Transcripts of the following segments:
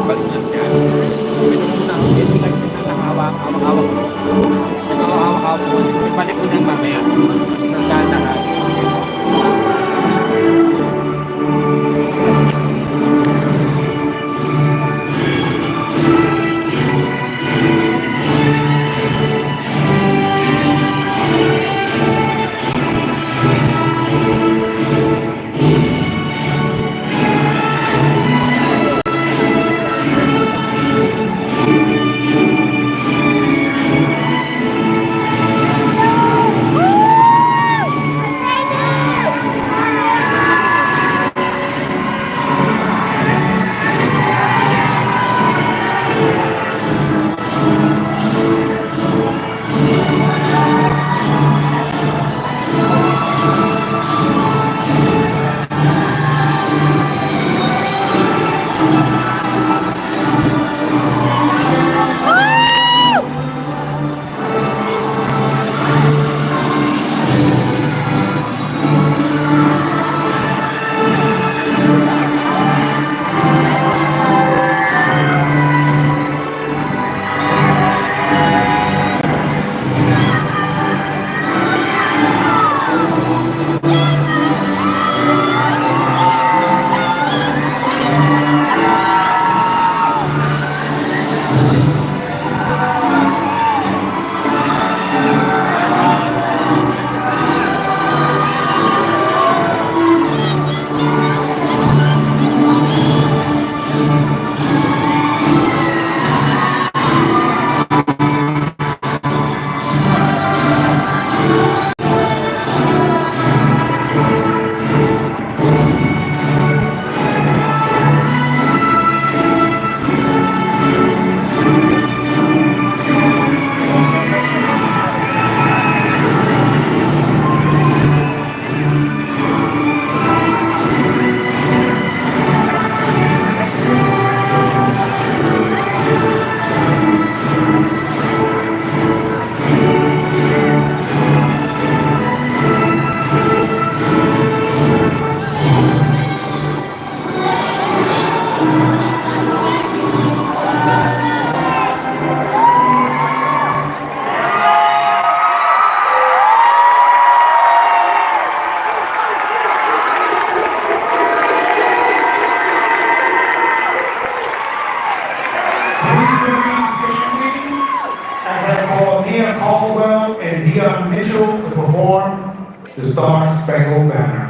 Baliktad yan. Ito muna, hindi ka hawak-hawak mo. Ito hawak-hawak mo. Ibalik mo na yung mamaya. Ng dahan-dahan. Please remain standing as I call Nia Caldwell and Dion Mitchell to perform the Star Spangled Banner.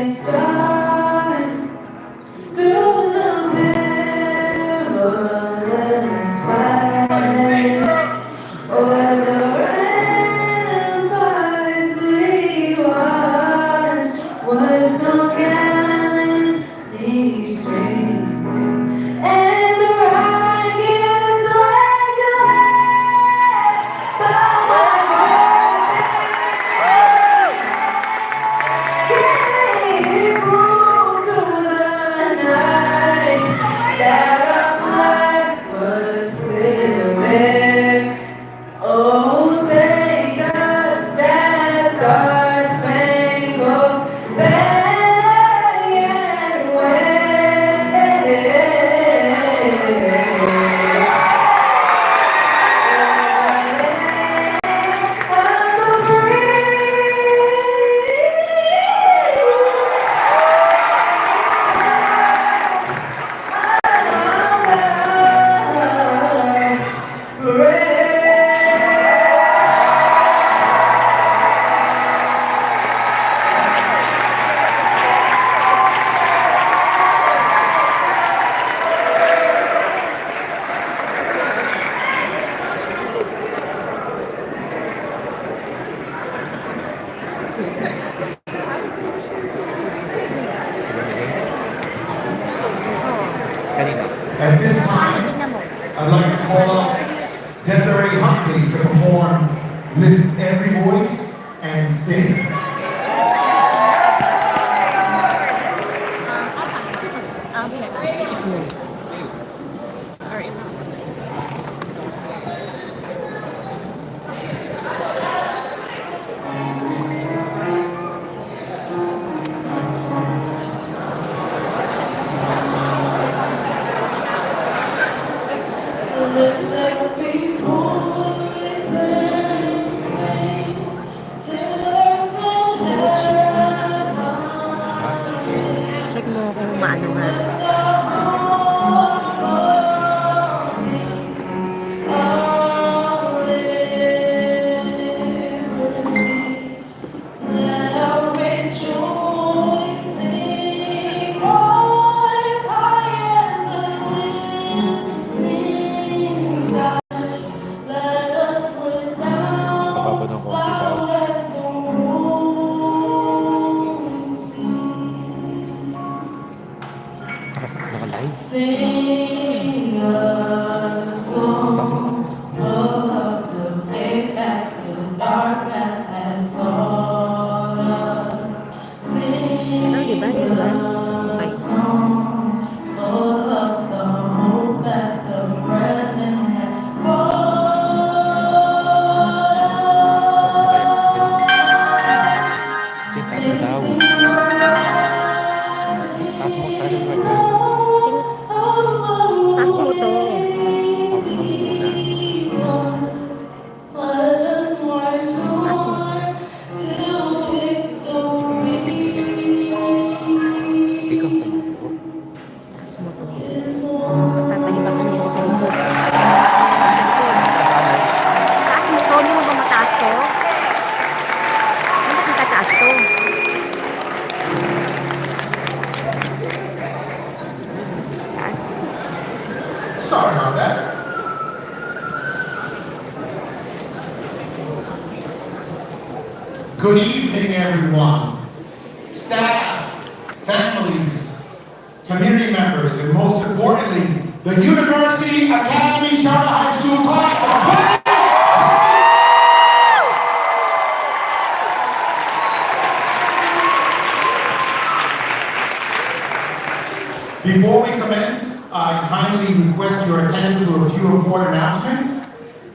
Star Spangled Banner. Kanina. At this time, Tingnan mo. I'd like to call up Desiree Huntley to perform Lift Every Voice and Sing. Check mo kung maano nga. Kapapa ng konti daw. Naka-live. Taas mo. Ano, diba? Diba? Okay. Taas mo daw. Taas mo talaga. Taas mo to. Taas mo. Ikaw. Taas mo to. Tatalibakan niyo sa likod. Taas mo to. Hindi mo ba mataas to? Hindi ba tataas to? Taas. Sorry about that. Good evening, everyone. Staff, families, community members, and most importantly, the University Academy Charter High School class of 20. Before we commence, I kindly request your attention to a few important announcements.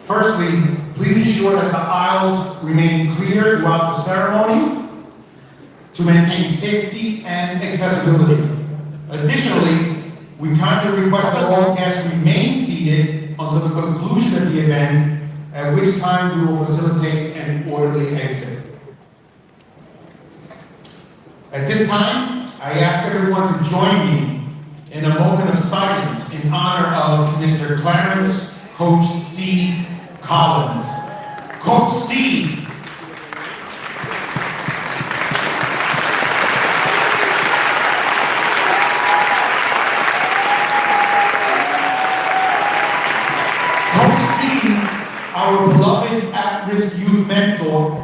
Firstly, please ensure that the aisles remain clear throughout the ceremony to maintain safety and accessibility. Additionally, we kindly request that all guests remain seated until the conclusion of the event, at which time we will facilitate an orderly exit. At this time, I ask everyone to join me in a moment of silence in honor of Mr. Clarence Coach C. Collins. Coach C. Coach C, our beloved at-risk youth mentor,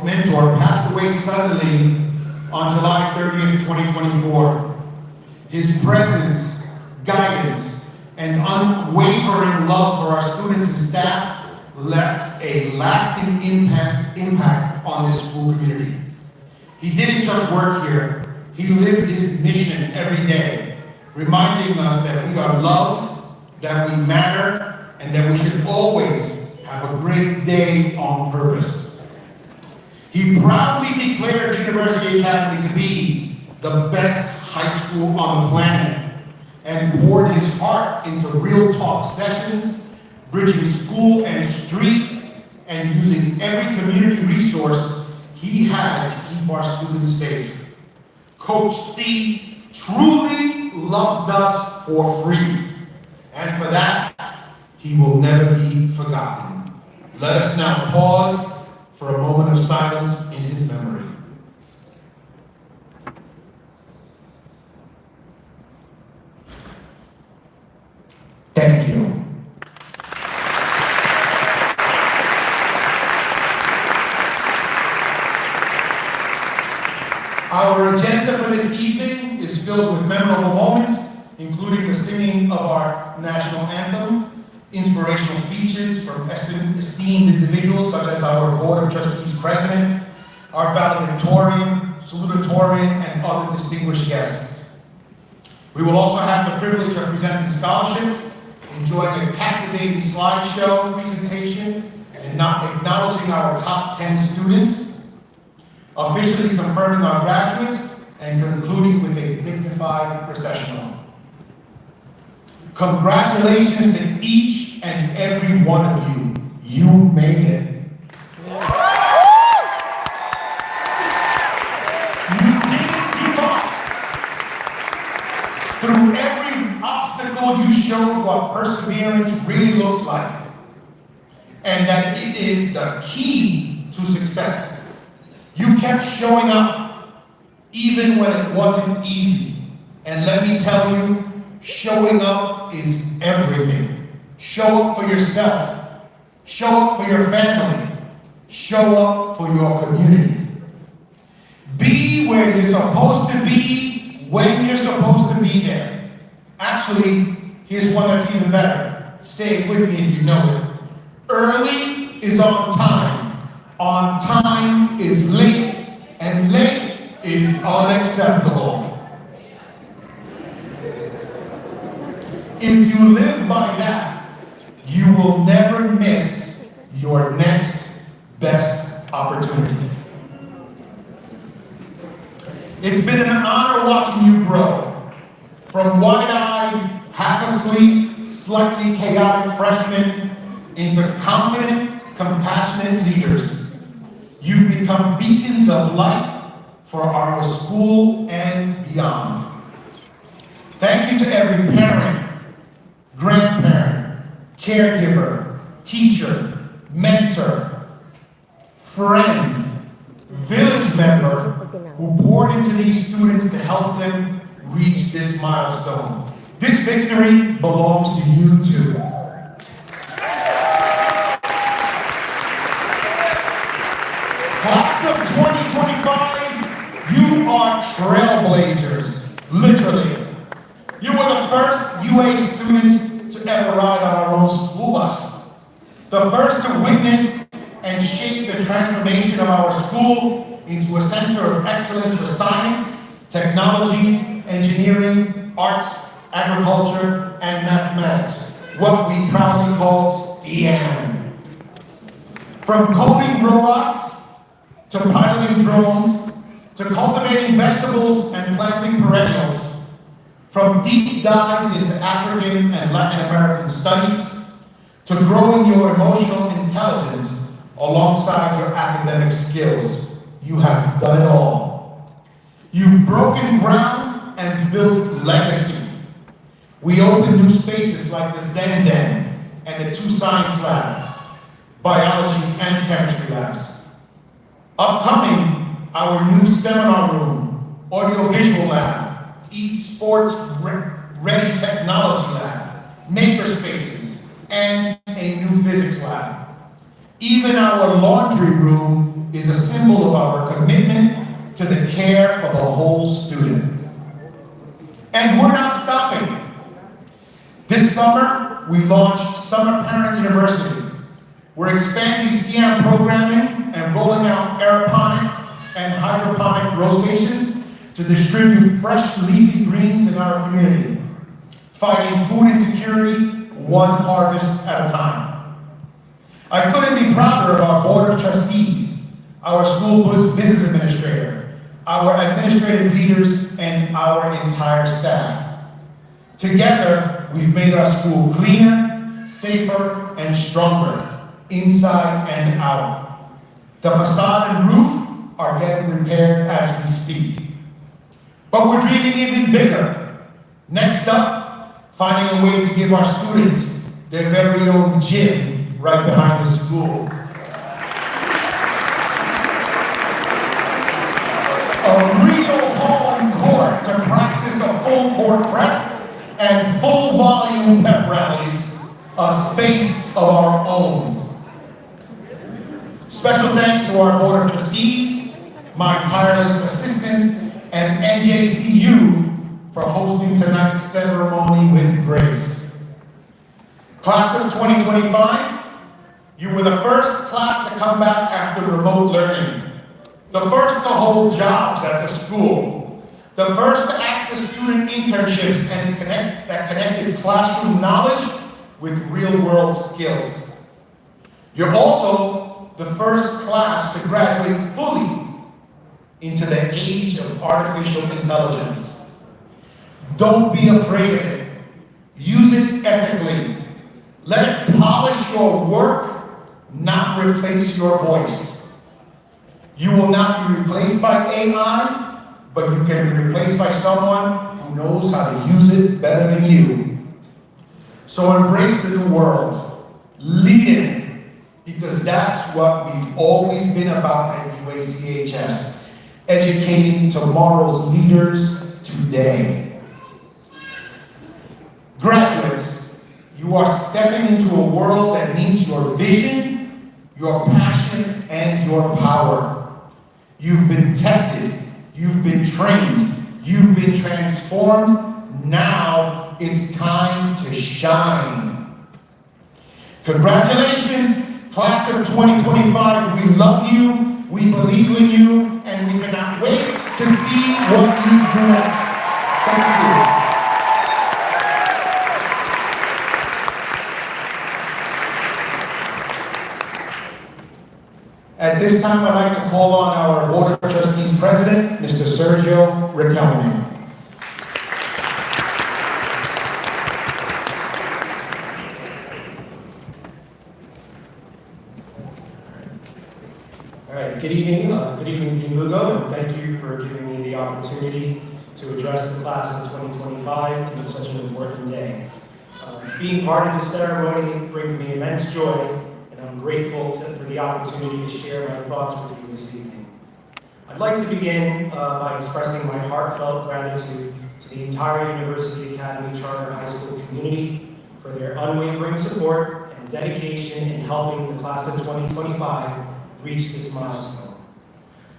passed away suddenly on July 30th, 2024. His presence, guidance, and unwavering love for our students and staff left a lasting impact on this school community. He didn't just work here, he lived his mission every day, reminding us that we are loved, that we matter, and that we should always have a great day on purpose. He proudly declared University Academy to be the best high school on the planet, and poured his heart into real talk sessions, bridging school and street, and using every community resource he had to keep our students safe. Coach C truly loved us for free, and for that, he will never be forgotten. Let us now pause for a moment of silence in his memory. Thank you. Our agenda for this evening is filled with memorable moments including the singing of our national anthem, inspirational speeches from esteemed individuals such as our Board of Trustees President, our valedictorian, salutatorian, and other distinguished guests. We will also have the privilege of presenting scholarships, enjoying a captivating slideshow presentation, and acknowledging our top 10 students, officially confirming our graduates, and concluding with a dignified processional. Congratulations to each and every one of you. You made it. You didn't give up. Through every obstacle, you showed what perseverance really looks like, and that it is the key to success. You kept showing up even when it wasn't easy. And let me tell you, showing up is everything. Show up for yourself. Show up for your family. Show up for your community. Be where you're supposed to be when you're supposed to be there. Actually, here's one that's even better. Say it with me if you know it. Early is on time. On time is late. And late is unacceptable. If you live by that, you will never miss your next best opportunity. It's been an honor watching you grow. From wide-eyed, half-asleep, slightly chaotic freshmen into confident, compassionate leaders. You've become beacons of light for our school and beyond. Thank you to every parent, grandparent, caregiver, teacher, mentor, friend, village member who poured into these students to help them reach this milestone. This victory belongs to you too. Class of 2025, you are trailblazers, literally. You were the first UA students to ever ride on our own school bus. The first to witness and shape the transformation of our school into a center of excellence for science, technology, engineering, arts, agriculture, and mathematics, what we proudly call STEAM. From coding robots, to piloting drones, to cultivating vegetables and planting perennials, from deep dives into African and Latin American studies, to growing your emotional intelligence alongside your academic skills. You have done it all. You've broken ground and built legacy. We opened new spaces like the Zen Den and the 2 Science Lab, biology and chemistry labs. Upcoming, our new seminar room, audiovisual lab, Eat Sports Ready Technology Lab, maker spaces, and a new physics lab. Even our laundry room is a symbol of our commitment to the care for the whole student. And we're not stopping. This summer, we launched Summer Parent University. We're expanding STEAM programming and rolling out aeroponic and hydroponic grow stations to distribute fresh leafy greens in our community, fighting food insecurity one harvest at a time. I couldn't be prouder of our Board of Trustees, our school business administrator, our administrative leaders, and our entire staff. Together, we've made our school cleaner, safer, and stronger, inside and out. The facade and roof are getting repaired as we speak. But we're dreaming even bigger. Next up, finding a way to give our students their very own gym right behind the school. A real home court to practice a full court press and full volume pep rallies, a space of our own. Special thanks to our Board of Trustees, my tireless assistants, and NJCU for hosting tonight's ceremony with grace. Class of 2025, you were the first class to come back after remote learning, the first to hold jobs at the school, the first to access student internships that connected classroom knowledge with real-world skills. You're also the first class to graduate fully into the age of artificial intelligence. Don't be afraid of it. Use it ethically. Let it polish your work, not replace your voice. You will not be replaced by AI, but you can be replaced by someone who knows how to use it better than you. So embrace the new world. Lead in it, because that's what we've always been about at UACHS, educating tomorrow's leaders today. Graduates, you are stepping into a world that needs your vision, your passion, and your power. You've been tested, you've been trained, you've been transformed. Now it's time to shine. Congratulations, class of 2025. We love you, we believe in you, and we cannot wait to see what you do next. Thank you. At this time, I'd like to call on our Board of Trustees President, Mr. Sergio Riquelme. All right, good evening, Dean Lugo, and thank you for giving me the opportunity to address the class of 2025 in such an important day. Being part of this ceremony brings me immense joy, and I'm grateful for the opportunity to share my thoughts with you this evening. I'd like to begin by expressing my heartfelt gratitude to the entire University Academy Charter High School community for their unwavering support and dedication in helping the class of 2025 reach this milestone.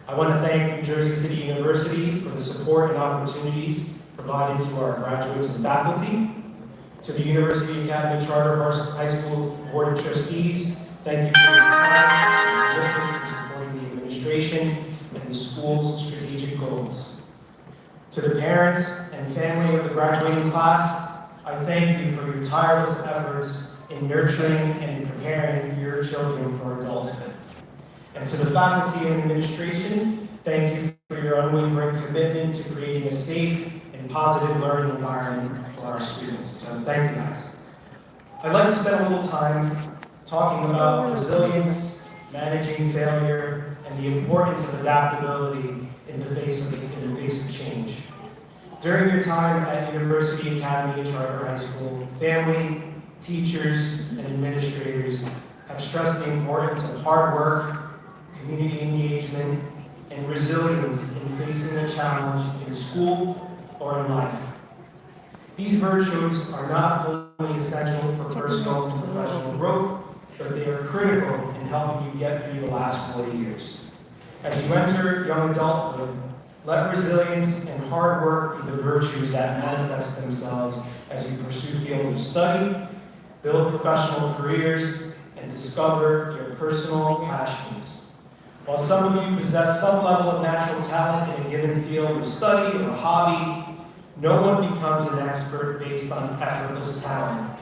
I want to thank New Jersey City University for the support and opportunities provided to our graduates and faculty. To the University Academy Charter High School Board of Trustees, thank you for your time and commitment to supporting the administration and the school's strategic goals. To the parents and family of the graduating class, I thank you for your tireless efforts in nurturing and preparing your children for adulthood. And to the faculty and administration, thank you for your unwavering commitment to creating a safe and positive learning environment for our students. So thank you guys. I'd like to spend a little time talking about resilience, managing failure, and the importance of adaptability in the face of change. During your time at University Academy Charter High School, family, teachers, and administrators have stressed the importance of hard work, community engagement, and resilience in facing a challenge in school or in life. These virtues are not only essential for personal and professional growth, but they are critical in helping you get through the last 4 years. As you enter young adulthood, let resilience and hard work be the virtues that manifest themselves as you pursue fields of study, build professional careers, and discover your personal passions. While some of you possess some level of natural talent in a given field of study or hobby, no one becomes an expert based on effortless talent.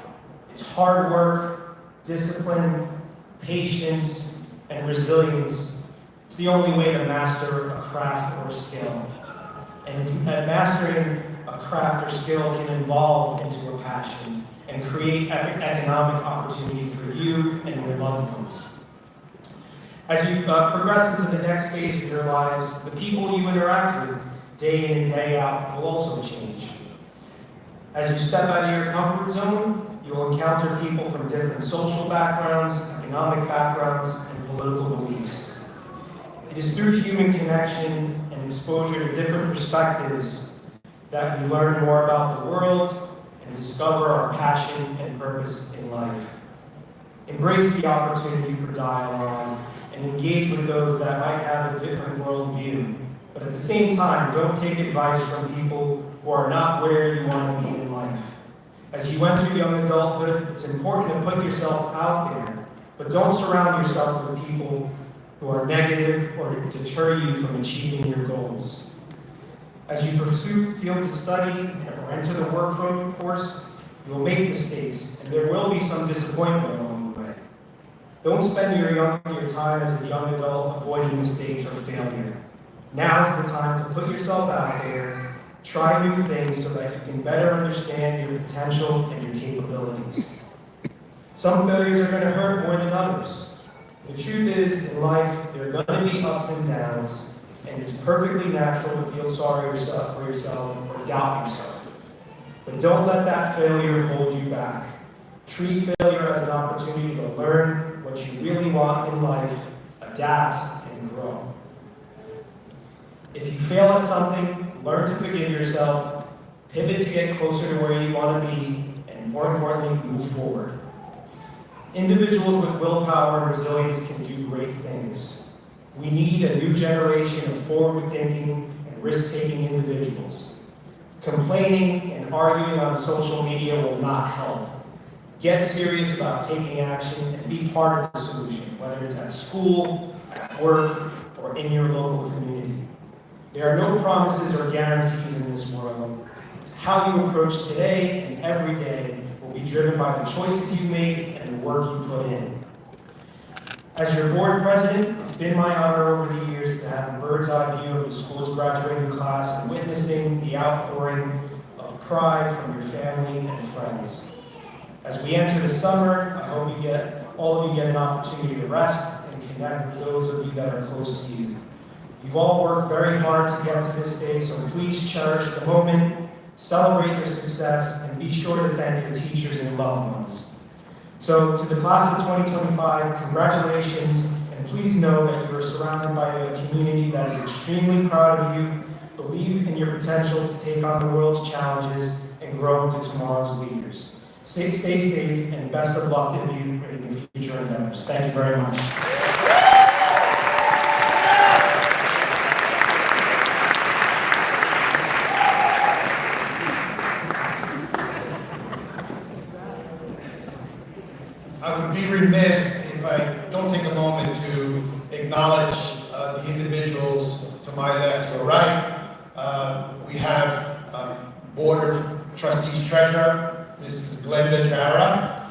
It's hard work, discipline, patience, and resilience. It's the only way to master a craft or skill. And mastering a craft or skill can evolve into a passion and create economic opportunity for you and your loved ones. As you progress into the next phase of your lives, the people you interact with day in and day out will also change. As you step out of your comfort zone, you'll encounter people from different social backgrounds, economic backgrounds, and political beliefs. It is through human connection and exposure to different perspectives that we learn more about the world and discover our passion and purpose in life. Embrace the opportunity for dialogue and engage with those that might have a different worldview. But at the same time, don't take advice from people who or are not where you want to be in life. As you enter young adulthood, it's important to put yourself out there, but don't surround yourself with people who are negative or deter you from achieving your goals. As you pursue field to study or enter the workforce, you will make mistakes, and there will be some disappointment along the way. Don't spend your time as a young adult avoiding mistakes or failure. Now is the time to put yourself out there, try new things so that you can better understand your potential and your capabilities. Some failures are going to hurt more than others. The truth is, in life, there are going to be ups and downs, and it's perfectly natural to feel sorry for yourself or doubt yourself. But don't let that failure hold you back. Treat failure as an opportunity to learn what you really want in life, adapt, and grow. If you fail at something, learn to forgive yourself, pivot to get closer to where you want to be, and more importantly, move forward. Individuals with willpower and resilience can do great things. We need a new generation of forward-thinking and risk-taking individuals. Complaining and arguing on social media will not help. Get serious about taking action and be part of the solution, whether it's at school, at work, or in your local community. There are no promises or guarantees in this world. It's how you approach today and every day will be driven by the choices you make and the work you put in. As your board president, it's been my honor over the years to have a bird's eye view of the school's graduating class and witnessing the outpouring of pride from your family and friends. As we enter the summer, I hope all of you get an opportunity to rest and connect with those of you that are close to you. You've all worked very hard to get to this day, so please cherish the moment, celebrate your success, and be sure to thank your teachers and loved ones. So, to the class of 2025, congratulations, and please know that you are surrounded by a community that is extremely proud of you, believe in your potential to take on the world's challenges, and grow into tomorrow's leaders. Stay safe, and best of luck in your future endeavors. Thank you very much. I would be remiss if I don't take a moment to acknowledge the individuals to my left or right. We have Board of Trustees Treasurer, Mrs. Glenda Jara.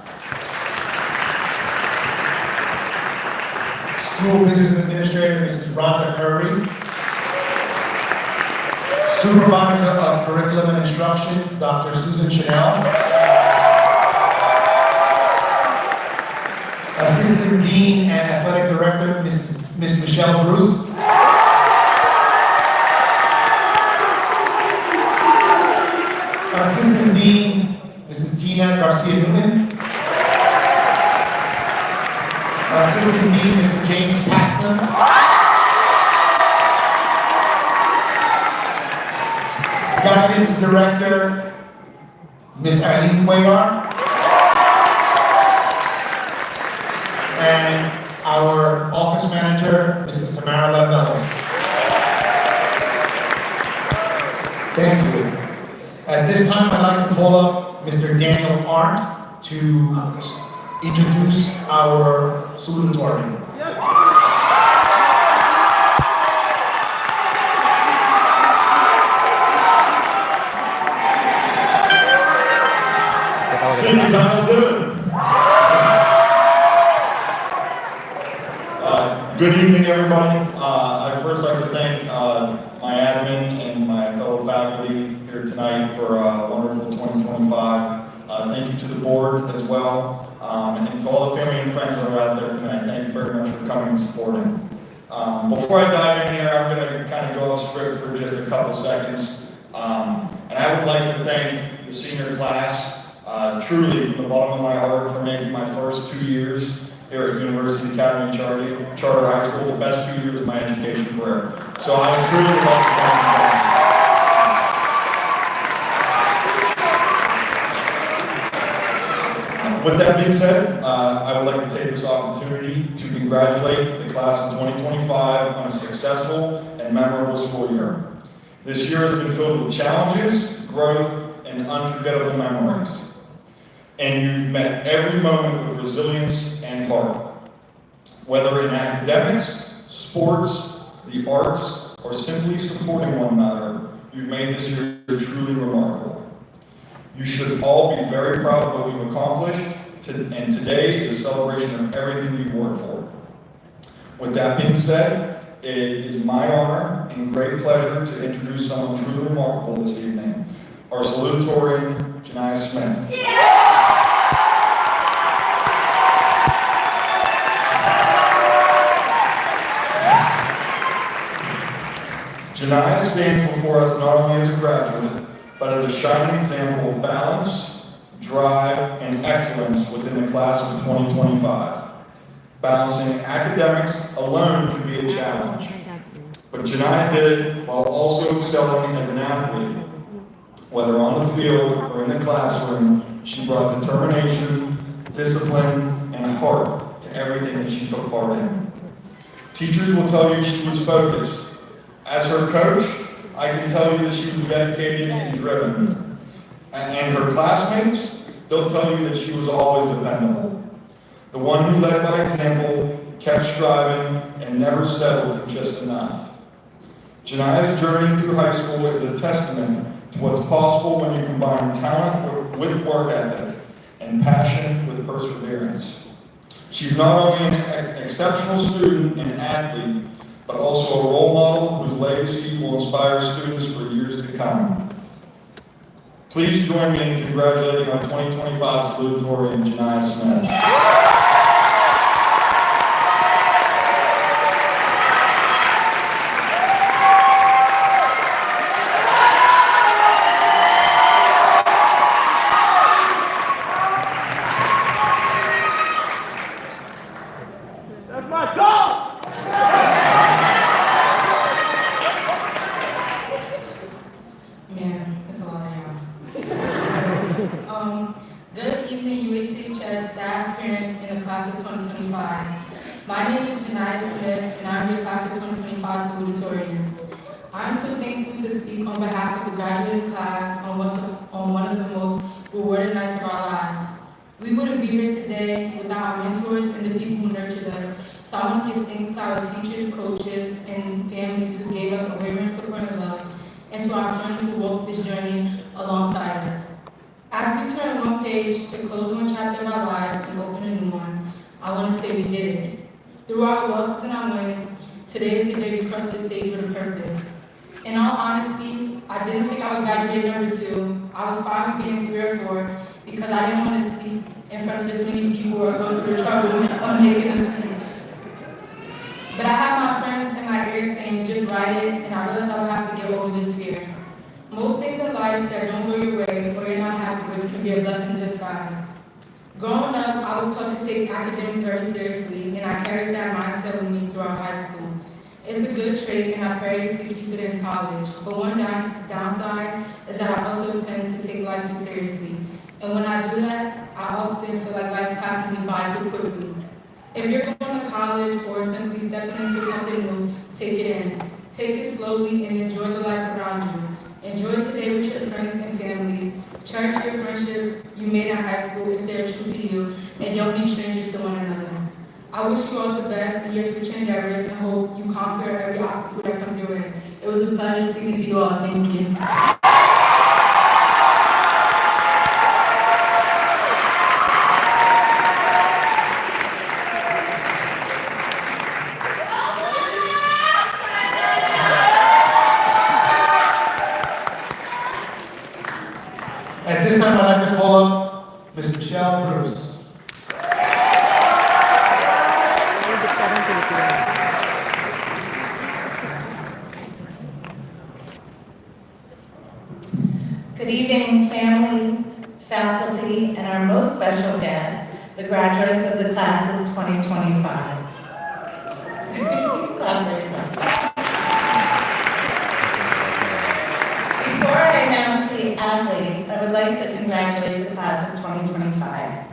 School Business Administrator, Mrs. Rhonda Curry. Supervisor of Curriculum and Instruction, Dr. Susan Chanel. Assistant Dean and Athletic Director, Miss Michelle Bruce. Assistant Dean, Mrs. Tina Garcia-Newman. Assistant Dean, Mr. James Paxson. Guidance Director, Miss Eileen Cuellar. And our office manager, Mrs. Tamara Levelis. Thank you. At this time, I'd like to call up Mr. Daniel Arndt to introduce our salutatorian. Seniors, how you doing? Good evening, everybody. I'd first like to thank my admin and my fellow faculty here tonight for a wonderful 2025. Thank you to the board as well, and to all the family and friends that are out there tonight. Thank you very much for coming and supporting. Before I dive in here, I'm going to kind of go off script for just a couple seconds. And I would like to thank the senior class, truly from the bottom of my heart, for making my first 2 years here at University Academy Charter High School the best 2 years of my education career. So I would truly love to thank you. With that being said, I would like to take this opportunity to congratulate the class of 2025 on a successful and memorable school year. This year has been filled with challenges, growth, and unforgettable memories. And you've met every moment with resilience and heart. Whether in academics, sports, the arts, or simply supporting one another, you've made this year truly remarkable. You should all be very proud of what you've accomplished, and today is a celebration of everything you've worked for. With that being said, it is my honor and great pleasure to introduce someone truly remarkable this evening, our salutatorian, Janiah Smith. Janiah stands before us not only as a graduate, but as a shining example of balance, drive, and excellence within the class of 2025. Balancing academics alone can be a challenge, but Janiah did it while also excelling as an athlete. Whether on the field or in the classroom, she brought determination, discipline, and heart to everything that she took part in. Teachers will tell you she was focused. As her coach, I can tell you that she was dedicated and driven. And her classmates, they'll tell you that she was always dependable. The one who led by example, kept striving, and never settled for just enough. Janiah's journey through high school is a testament to what's possible when you combine talent with work ethic and passion with perseverance. She's not only an exceptional student and athlete, but also a role model whose legacy will inspire students for years to come. Please join me in congratulating our 2025 salutatorian, Janiah Smith. Good evening, UACHS staff, parents, and the class of 2025. My name is Janiah Smith, and I'm your class of 2025 salutatorian. I'm so thankful to speak on behalf of the graduating class on one of the most rewarding nights of our lives. We wouldn't be here today without our mentors and the people who nurtured us, so I want to give thanks to our teachers, coaches, and families who gave us unwavering support and love, and to our friends who walked this journey alongside us. As we turn one page to close one chapter of our lives and open a new one, I want to say we did it. Through our losses and our wins, today is the day we crossed this stage with a purpose. In all honesty, I didn't think I would graduate number 2. I was fine with being 3 or 4 because I didn't want to speak in front of this many people who are going through the trouble of making a speech. But I had my friends in my ear saying, just write it, and I realized I would have to get over this fear. Most things in life that don't go your way or you're not happy with can be a blessing in disguise. Growing up, I was taught to take academics very seriously, and I carried that mindset with me throughout high school. It's a good trait, and I pray to keep it in college. But one downside is that I also tend to take life too seriously. And when I do that, I often feel like life passes me by too quickly. If you're going to college or simply stepping into something new, take it in. Take it slowly and enjoy the life around you. Enjoy today with your friends and families. Cherish your friendships you made in high school if they're true to you, and don't be strangers to one another. I wish you all the best in your future endeavors and hope you conquer every obstacle that comes your way. It was a pleasure speaking to you all. Thank you. At this time, I'd like to call up Ms. Michelle Bruce. Good evening, families, faculty, and our most special guests, the graduates of the class of 2025. Clap for yourself. Before I announce the athletes, I would like to congratulate the class of 2025.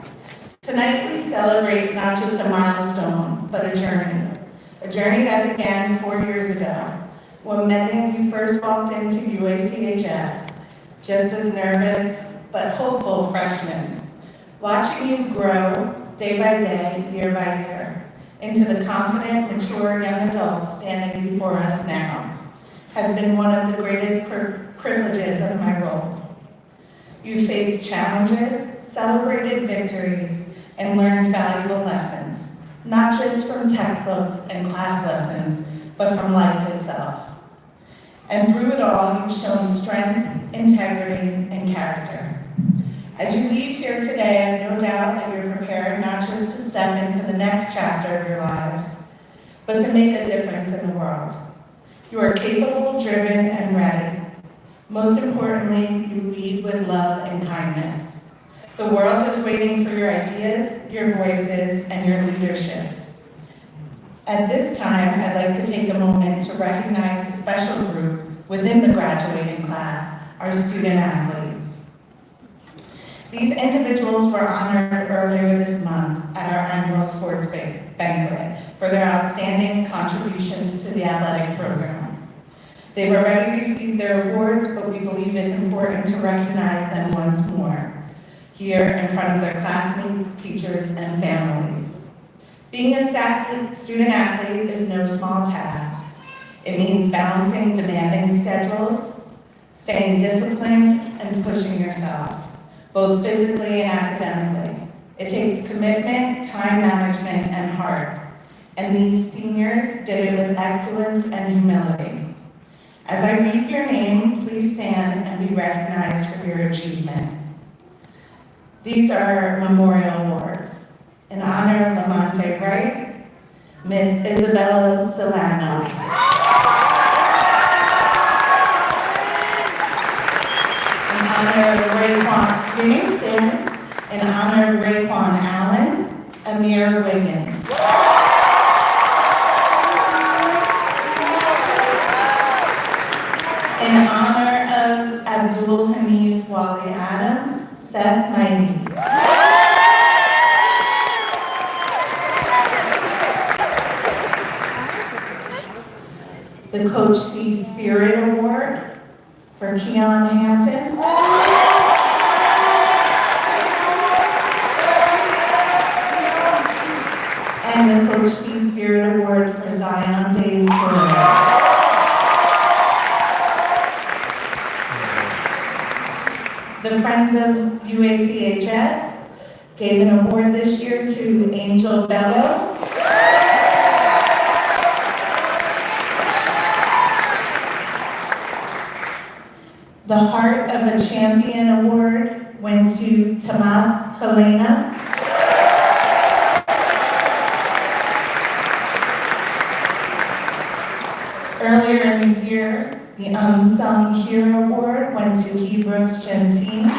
Tonight, we celebrate not just a milestone, but a journey that began 4 years ago, when many of you first walked into UACHS just as nervous but hopeful freshman. Watching you grow day by day, year by year, into the confident, mature young adult standing before us now has been one of the greatest privileges of my role. You faced challenges, celebrated victories, and learned valuable lessons, not just from textbooks and class lessons, but from life itself. And through it all, you've shown strength, integrity, and character. As you leave here today, I have no doubt that you're prepared not just to step into the next chapter of your lives, but to make a difference in the world. You are capable, driven, and ready. Most importantly, you lead with love and kindness. The world is waiting for your ideas, your voices, and your leadership. At this time, I'd like to take a moment to recognize a special group within the graduating class, our student athletes. These individuals were honored earlier this month at our annual sports banquet for their outstanding contributions to the athletic program. They've already received their awards, but we believe it's important to recognize them once more here in front of their classmates, teachers, and families. Being a student athlete is no small task. It means balancing demanding schedules, staying disciplined, and pushing yourself, both physically and academically. It takes commitment, time management, and heart. And these seniors did it with excellence and humility. As I read your name, please stand and be recognized for your achievement. These are memorial awards. In honor of Lamonte Wright, Miss Isabella Solano. In honor of in honor of Raekwon Allen, Amir Wiggins. In honor of Abdul Hamid Wali Adams, Seth Maini. The Coach C Spirit Award for Keon Hampton. And the Coach C Spirit Award for Zion Days Torres. The Friends of UACHS gave an award this year to Angel Bello. The Heart of a Champion Award went to Tomas Helena. Earlier in the year, the Unsung Hero Award went to Hebrews Gentine.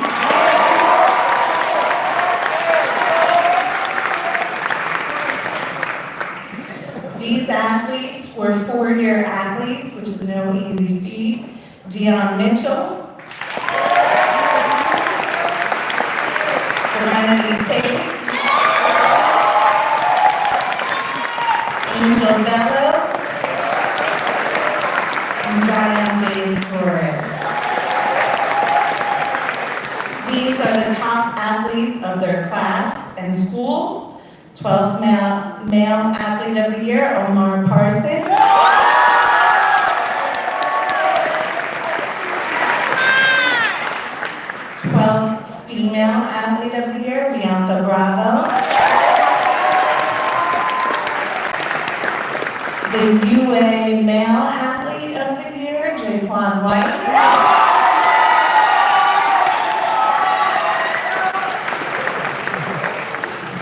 These athletes were four-year athletes, which is no easy feat. Dion Mitchell, Serenity Tate, Angel Bello, and Zion Days Torres. These are the top athletes of their class and school. 12th male athlete of the year, Omar Parson. 12th female athlete of the year, Bianca Bravo. The UA male athlete of the year, Jaquan White.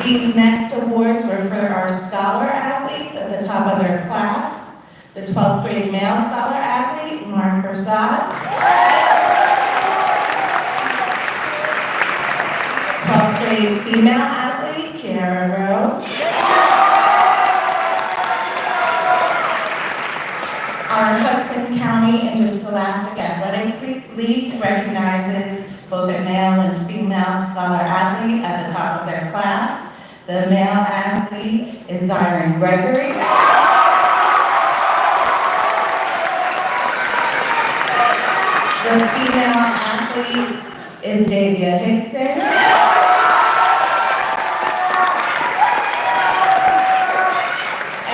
These next awards were for our scholar athletes at the top of their class. The 12th grade male scholar athlete, Mark Persad. 12th grade female athlete, Kiara Rowe. Our Hudson County Interscholastic Athletic League recognizes both a male and female scholar athlete at the top of their class. The male athlete is Zyron Gregory. The female athlete athlete is Davia Hickson.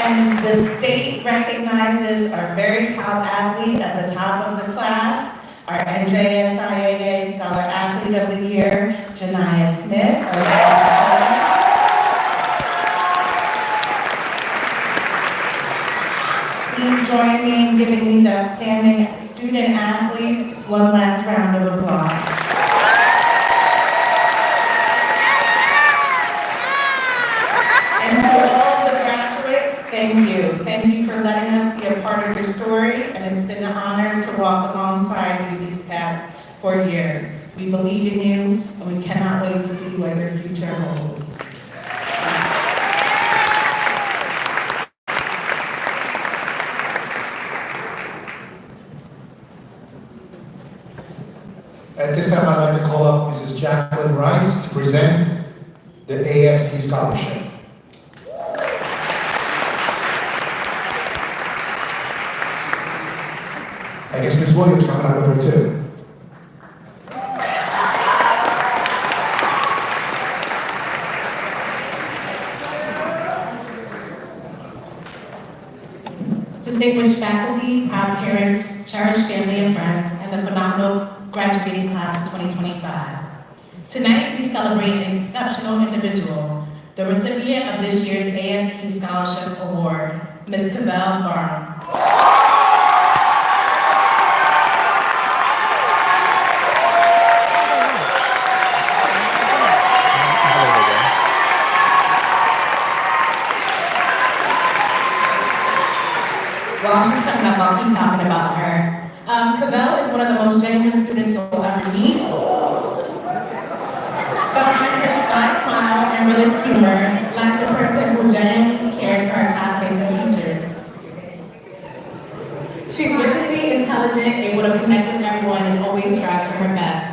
And the state recognizes our very top athlete at the top of the class, our NJSIAA Scholar Athlete of the Year, Janiyah Smith. Please join me in giving these outstanding student athletes one last round of applause. And to all the graduates, thank you. Thank you for letting us be a part of your story, and it's been an honor to walk alongside you these past 4 years. We believe in you, and we cannot wait to see what your future holds. At this time, I'd like to call up Mrs. Jacqueline Rice to present the AFT Scholarship. I guess Ms. Williams coming out with her too. Distinguished faculty, proud parents, cherished family and friends, and the phenomenal graduating class of 2025. Tonight, we celebrate an exceptional individual, the recipient of this year's AFT Scholarship Award, Ms. Cavell Barham. While she's coming up, I'll keep talking about her. Cavell is one of the most genuine students you'll ever meet. Behind her sly smile and realist humor lies a person who genuinely cares for her classmates and teachers. She's brilliantly intelligent, able to connect with everyone, and always strives for her best.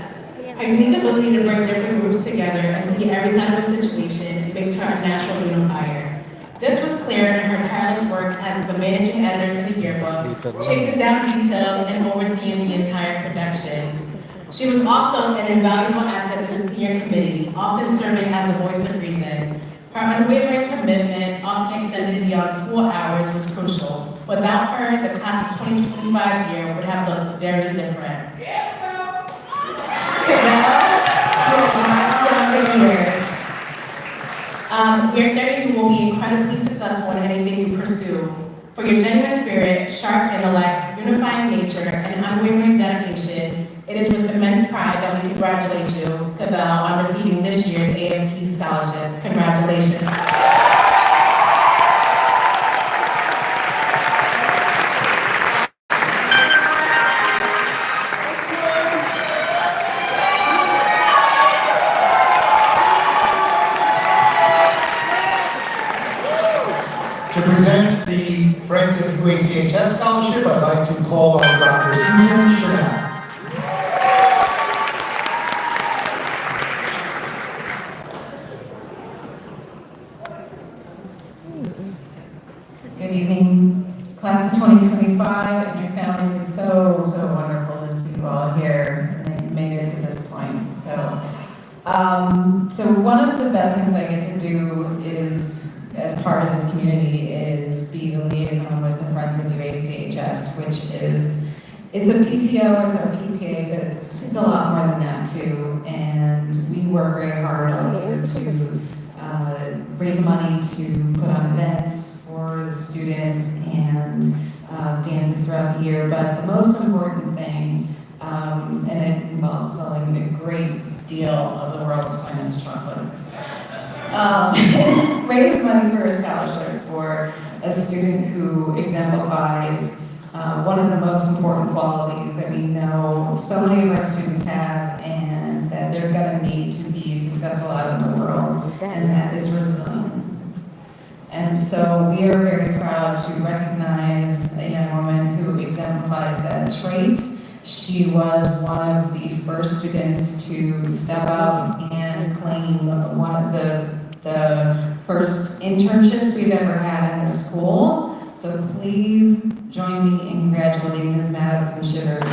Her unique ability to bring different groups together and see every side of a situation makes her a natural unifier. This was clear in her tireless work as the managing editor for the yearbook, chasing down details and overseeing the entire production. She was also an invaluable asset to the senior committee, often serving as a voice of reason. Her unwavering commitment, often extended beyond school hours, was crucial. Without her, the class of 2025's year would have looked very different. We are certain you will be incredibly successful in anything you pursue. For your genuine spirit, sharp intellect, unifying nature, and unwavering dedication, it is with immense pride that we congratulate you, Cavell, on receiving this year's AFT Scholarship. Congratulations. To present the Friends of UACHS Scholarship, I'd like to call on Dr. Susan Chanel. Good evening, class of 2025 and your families. It's so wonderful to see you all here and that you made it to this point. So one of the best things I get to do is, as part of this community, is be the liaison with the Friends of UACHS, which is, it's a PTO, it's our PTA, but it's a lot more than that too. And we work very hard all year to raise money to put on events for the students and dances throughout the year. But the most important thing, and it involves selling a great deal of the world's finest chocolate, raise money for a scholarship for a student who exemplifies one of the most important qualities that we know so many of our students have and that they're going to need to be successful out in the world, and that is resilience. And so we are very proud to recognize a young woman who exemplifies that trait. She was one of the first students to step up and claim one of the first internships we've ever had in the school. So please join me in congratulating Ms. Madison Shivers.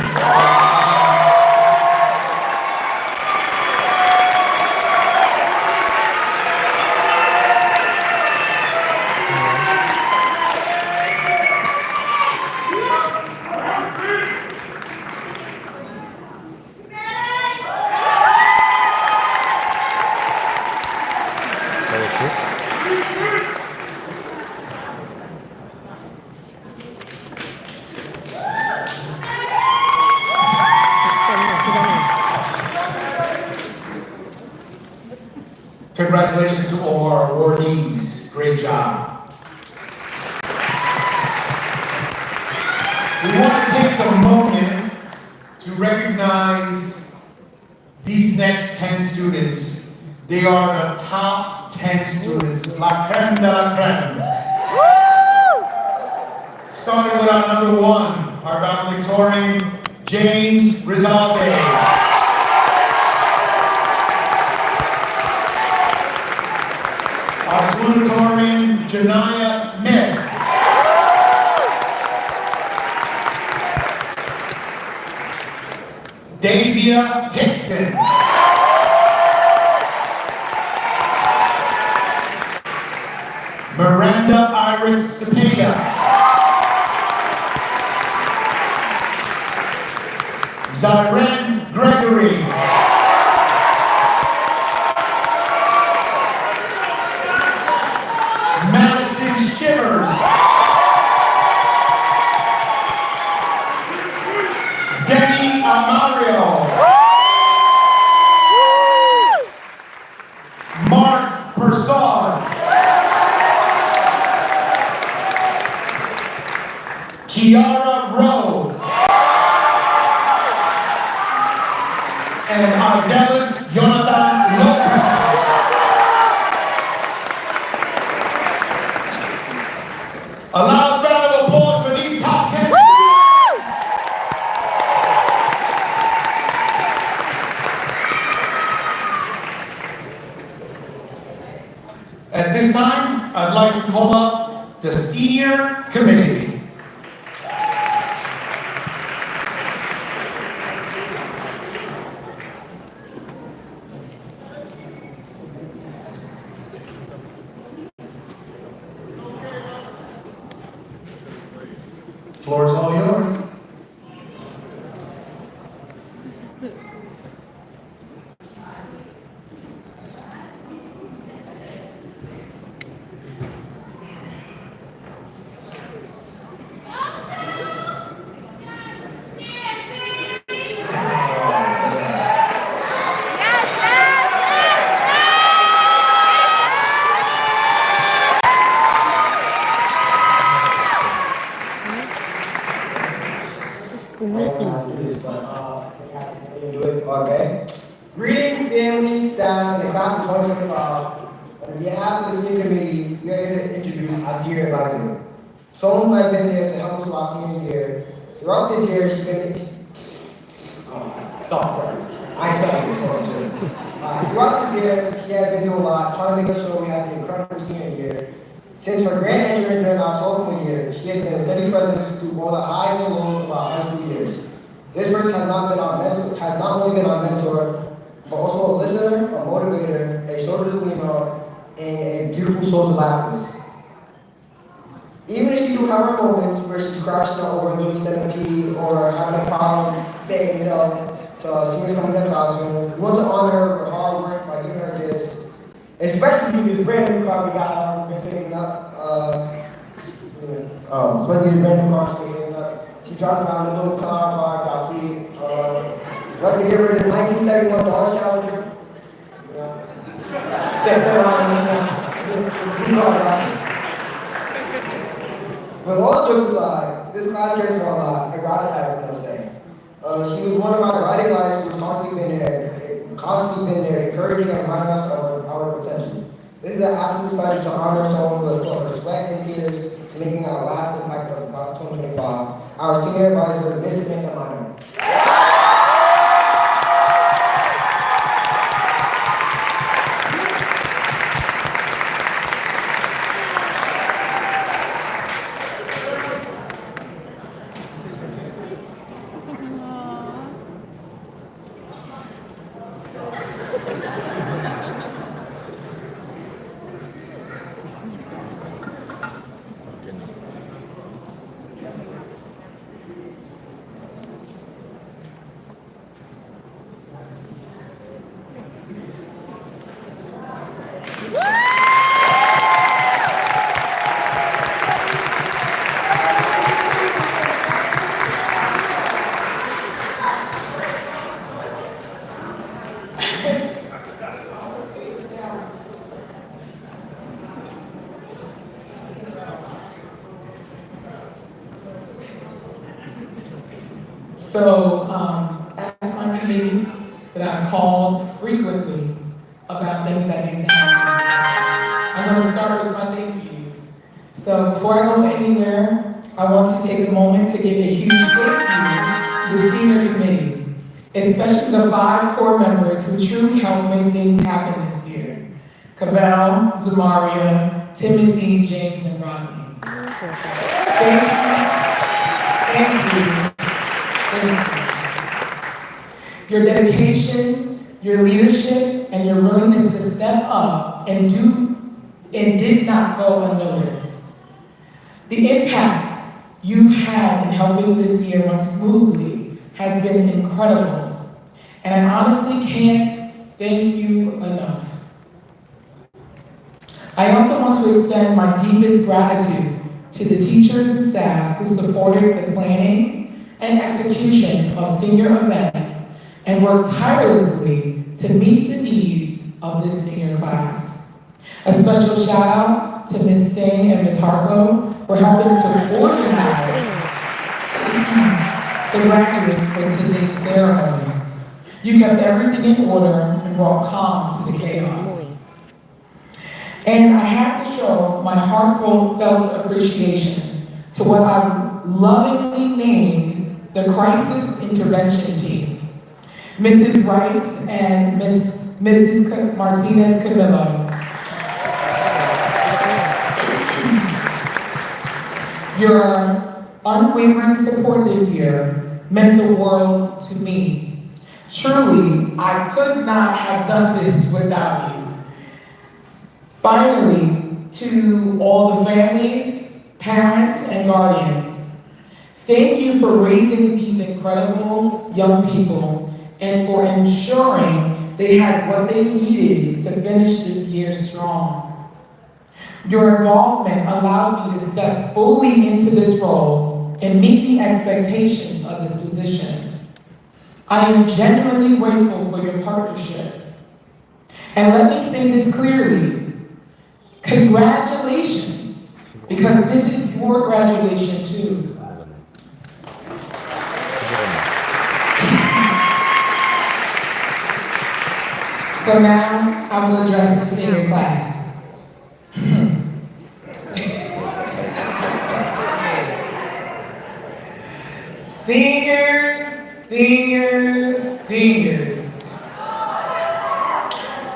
congratulations to all our awardees. Great job. We want to take a moment to recognize these next 10 students. They are the top 10 students, la creme de la creme. Starting with our number one, our valedictorian, James Rizalde. Our salutatorian, Janaya Smith. Davia Hickson. Miranda Iris Cepeda. Zyren Gregory. Madison Shivers. Denny Amario. Mark Persad. Kiara Rowe. And Ardelis Jonathan Lopez. A loud round of applause for these top 10 students. At this time, I'd like to call up the senior committee. Floor is all yours. Okay. Greetings, family, staff, and the class of 2025. On behalf of the senior committee, we are here to introduce our senior advisor. Someone who has been there to help us throughout senior year. Throughout this year, she's been. Sorry. I started this one. Throughout this year, she has been doing a lot, trying to make sure we have an incredible senior year. Since her grand entrance during our sophomore year, she has been a steady presence through all the highs and lows of our high school years. This person has not only been our mentor, but also a listener, a motivator, a shoulder to lean on, and a beautiful soul to laugh with. Even if she do have her moments where she's crashing over a little centipede or having a problem saying no to seniors coming in the classroom, we want to honor her hard work by giving her gifts, especially this brand new car we got her, been saving up, especially this brand new car she's been saving up. She drives around a little car, got fleet. Like to give her the 1971 Dodge Challenger. Sets her on. With all jokes aside, this class cares for a lot, and God I want to say. She was one of my guiding lights who's constantly been there, encouraging and reminding us of our potential. This is an absolute pleasure to honor someone who has put her sweat and tears to making our last impact of the class of 2025. Our senior advisor, Ms. Samantha Minor. So that's my committee that I'm called frequently about things that need to happen. I'm going to start with my thank yous. So before I go anywhere, I want to take a moment to give a huge thank you to the senior committee, especially the 5 core members who truly helped make things happen this year. Cabell, Zamaria, Timothy, James, and Rodney. Thank you. Your dedication, your leadership, and your willingness to step up and did not go unnoticed. The impact you've had in helping this year run smoothly has been incredible, and I honestly can't thank you enough. I also want to extend my deepest gratitude to the teachers and staff who supported the planning and execution of senior events and worked tirelessly to meet the needs of this senior class. A special shout out to Ms. Singh and Ms. Harko for helping to organize the graduates for today's ceremony. You kept everything in order and brought calm to the chaos. And I have to show my heartfelt appreciation to what I've lovingly named the Crisis Intervention Team. Mrs. Rice and Mrs. Martinez Camillo. Your unwavering support this year meant the world to me. Truly, I could not have done this without you. Finally, to all the families, parents, and guardians, thank you for raising these incredible young people and for ensuring they had what they needed to finish this year strong. Your involvement allowed me to step fully into this role and meet the expectations of this position. I am genuinely grateful for your partnership. And let me say this clearly. Congratulations, because this is your graduation too. So now I will address the senior class. Seniors.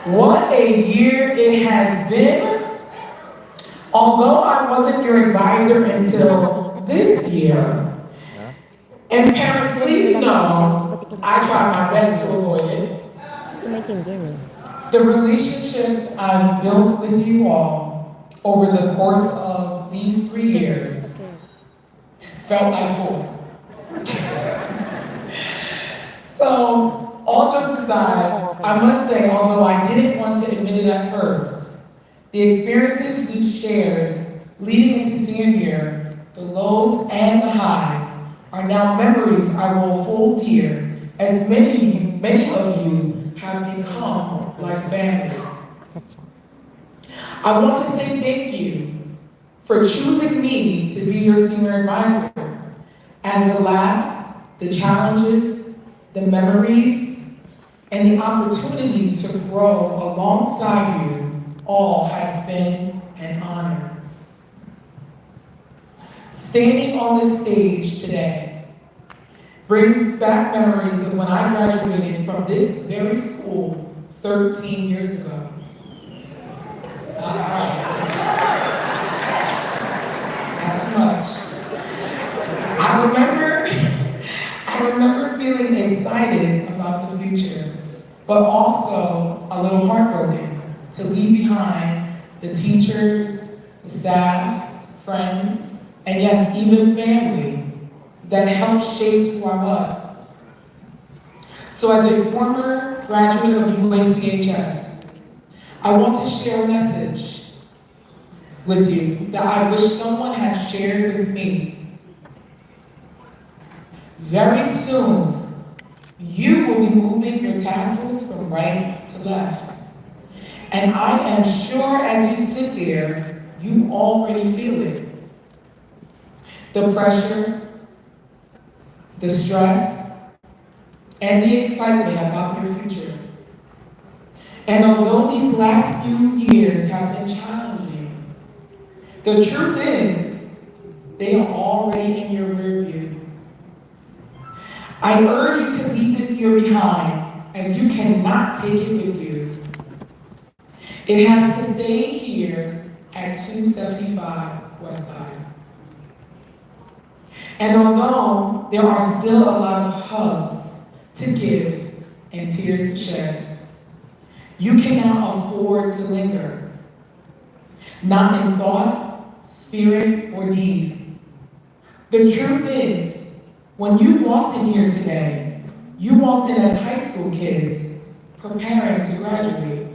What a year it has been. Although I wasn't your advisor until this year, and parents, please know, I tried my best to avoid it. The relationships I've built with you all over the course of these 3 years felt like 4. So, all jokes aside, I must say, although I didn't want to admit it at first, the experiences we've shared leading into senior year, the lows and the highs, are now memories I will hold dear, as many of you have become like family. I want to say thank you for choosing me to be your senior advisor, as the laughs, the challenges, the memories, and the opportunities to grow alongside you all has been an honor. Standing on this stage today brings back memories of when I graduated from this very school 13 years ago. That's much. I remember feeling excited about the future, but also a little heartbroken to leave behind the teachers, the staff, friends, and yes, even family that helped shape who I was. So as a former graduate of UACHS, I want to share a message with you that I wish someone had shared with me. Very soon, you will be moving your tassels from right to left. And I am sure as you sit there, you already feel it. The pressure, the stress, and the excitement about your future. And although these last few years have been challenging, the truth is, they are already in your rear view. I urge you to leave this year behind, as you cannot take it with you. It has to stay here at 275 West Side. And although there are still a lot of hugs to give and tears to shed, you cannot afford to linger, not in thought, spirit, or deed. The truth is, when you walked in here today, you walked in as high school kids preparing to graduate.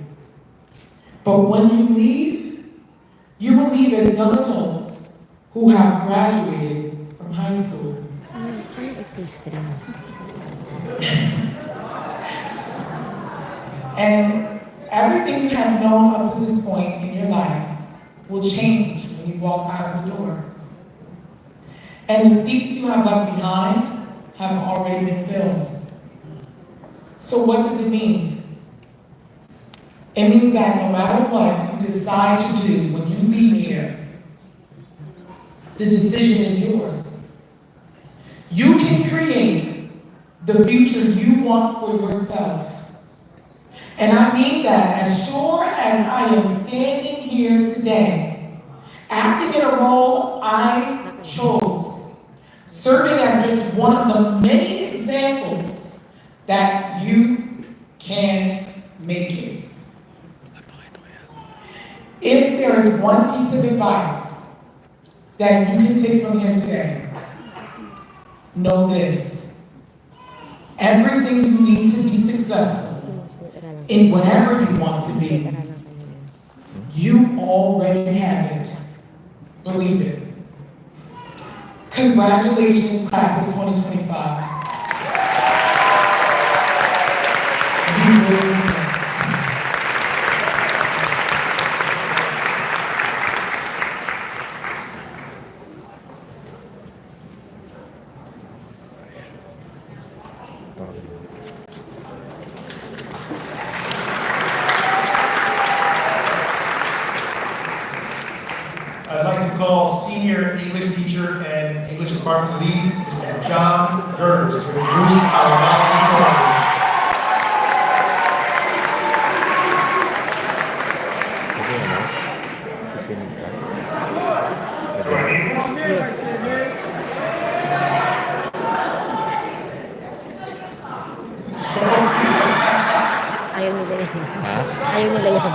But when you leave, you will leave as young adults who have graduated from high school. And everything you have known up to this point in your life will change when you walk out of the door. And the seats you have left behind have already been filled. So what does it mean? It means that no matter what you decide to do when you leave here, the decision is yours. You can create the future you want for yourself. And I mean that as sure as I am standing here today, acting in a role I chose, serving as just one of the many examples that you can make it. If there is one piece of advice that you can take from here today, know this: everything you need to be successful in whatever you want to be, you already have it. Believe it. Congratulations, class of 2025. You will be missed. I'd like to call senior English teacher and English department lead, Mr. John Gers, to introduce our valedictorian. Ayaw nila yan. Ayaw nila yan.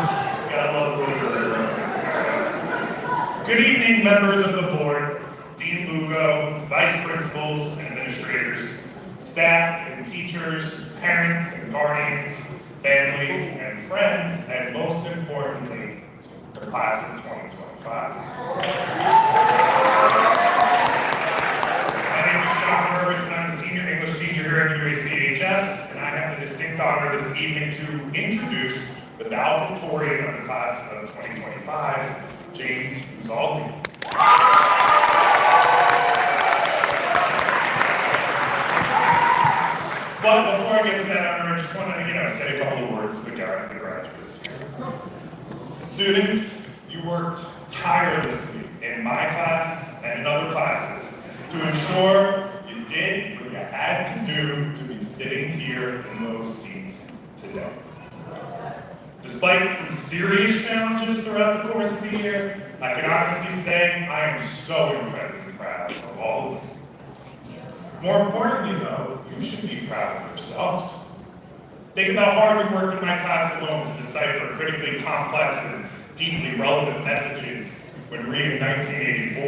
Good evening, members of the board, Dean Lugo, vice principals and administrators, staff and teachers, parents and guardians, families and friends, and most importantly, the class of 2025. My name is Sean Purvis, and I'm the senior English teacher here at UACHS, and I have the distinct honor this evening to introduce the valedictorian of the class of 2025, James Uzaldi. But before I get to that honor, I just want to, say a couple of words to the graduates. Students, you worked tirelessly in my class and in other classes to ensure you did what you had to do to be sitting here in those seats today. Despite some serious challenges throughout the course of the year, I can honestly say I am so incredibly proud of all of you. More importantly though, you should be proud of yourselves. Think about how hard we worked in my class alone to decipher critically complex and deeply relevant messages when reading 1984,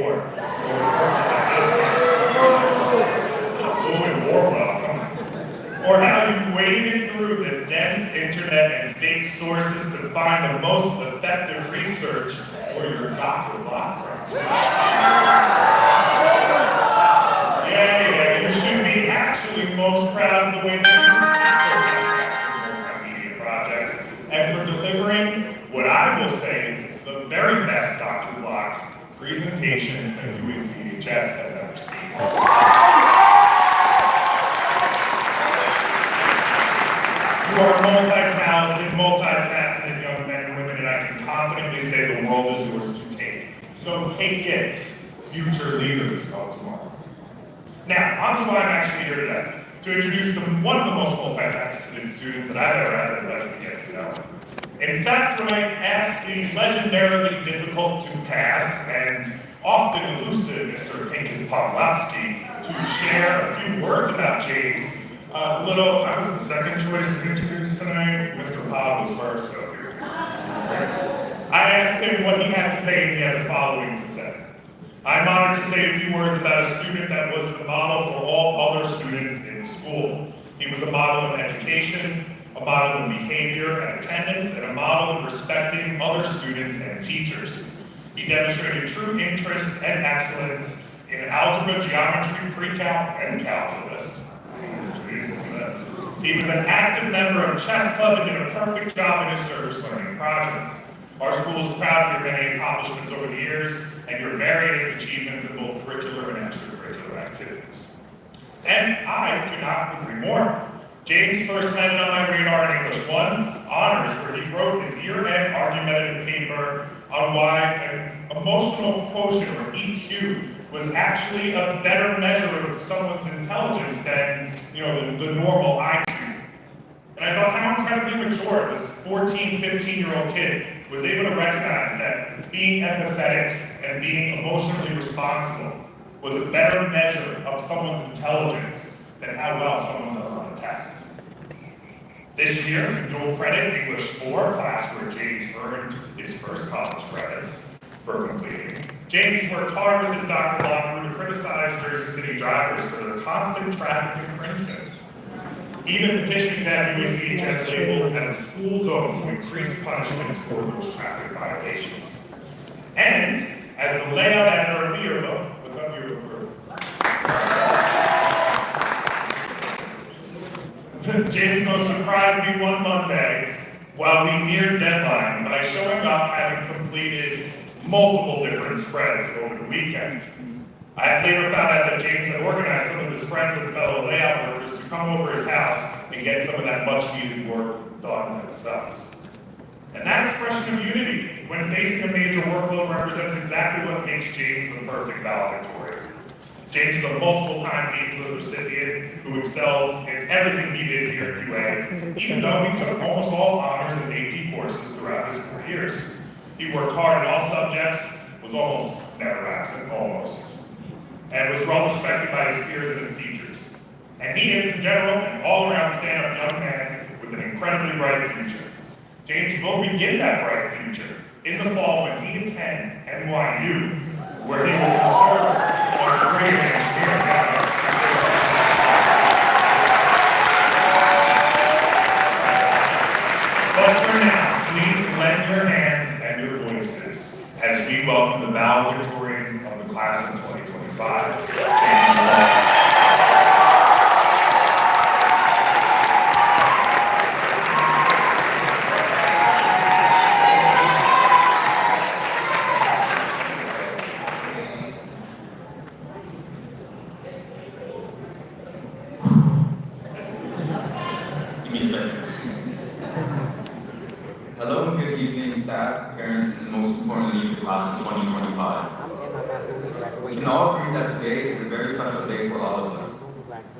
or or how you waded through the dense internet and fake sources to find the most effective research for your Dr. Block project. Yeah, you should be actually most proud of the way that you multimedia project and for delivering what I will say is the very best Dr. Block presentations that UACHS has ever seen. who are multi-talented, multifaceted young men and women, and I can confidently say the world is yours to take. So take it, future leaders of tomorrow. Now, on to why I'm actually here today, to introduce one of the most multifaceted students that I've ever had the pleasure to get to know. In fact, when I asked the legendarily difficult to pass and often elusive Mr. Pincus Pawlowski to share a few words about James, I was the second choice to introduce tonight. Mr. Pop was first, so here. I asked him what he had to say, and he had the following to say. I'm honored to say a few words about a student that was the model for all other students in the school. He was a model of education, a model of behavior and attendance, and a model of respecting other students and teachers. He demonstrated true interest and excellence in algebra, geometry, pre-calc, and calculus. He was an active member of chess club and did a perfect job in his service learning project. Our school is proud of your many accomplishments over the years and your various achievements in both curricular and extracurricular activities. And I could not agree more. James first landed on my radar in English 1 honors, where he wrote his year-end argumentative paper on why an emotional quotient, or EQ, was actually a better measure of someone's intelligence than, the normal IQ. And I thought how incredibly mature this 14, 15-year-old kid was able to recognize that being empathetic and being emotionally responsible was a better measure of someone's intelligence than how well someone does on a test. This year, in dual credit English 4, class where James earned his first college credits for completing, James worked hard with his Dr. Blocker to criticize Jersey City drivers for their constant traffic infringements. Even petitioned that UACHS labeled as a school zone to increase punishments for those traffic violations. And as the layout editor of the yearbook, what's up, yearbook? James most surprised me one Monday while we neared deadline by showing up having completed multiple different spreads over the weekend. I later found out that James had organized some of his friends and fellow layout workers to come over his house and get some of that much-needed work done themselves. And that expression of unity, when facing a major workload, represents exactly what makes James the perfect valedictorian. James is a multiple-time Dean's List recipient who excelled in everything he did here at UA, even though he took almost all honors and AP courses throughout his 4 years. He worked hard in all subjects, was almost never absent, and was well respected by his peers and his teachers. And he is, in general, an all-around stand-up young man with an incredibly bright future. James will begin that bright future in the fall when he attends NYU, where he will serve on a great engineering campus. But for now, please lend your hands and your voices as we welcome the valedictorian of the class of 2025, James Ball. Hello and good evening, staff, parents, and most importantly, the class of 2025. We can all agree that today is a very special day for all of us.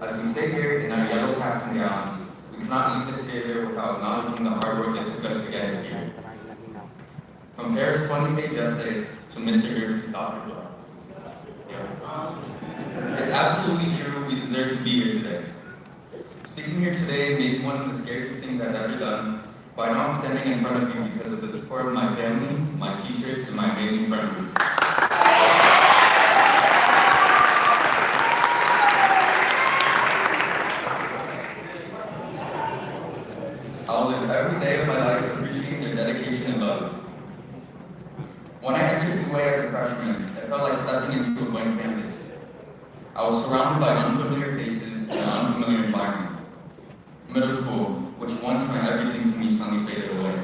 As we sit here in our yellow caps and gowns, we cannot leave this here without acknowledging the hard work that took us to get us here. From Ferris' 20-page essay to Mr. Hirsch's Dr. Blood. It's absolutely true we deserve to be here today. Speaking here today may be one of the scariest things I've ever done, but I know I'm standing in front of you because of the support of my family, my teachers, and my amazing friend group. I'll live every day of my life appreciating their dedication and love. When I entered UA as a freshman, it felt like stepping into a blank canvas. I was surrounded by unfamiliar faces and an unfamiliar environment. Middle school, which once meant everything to me, suddenly faded away.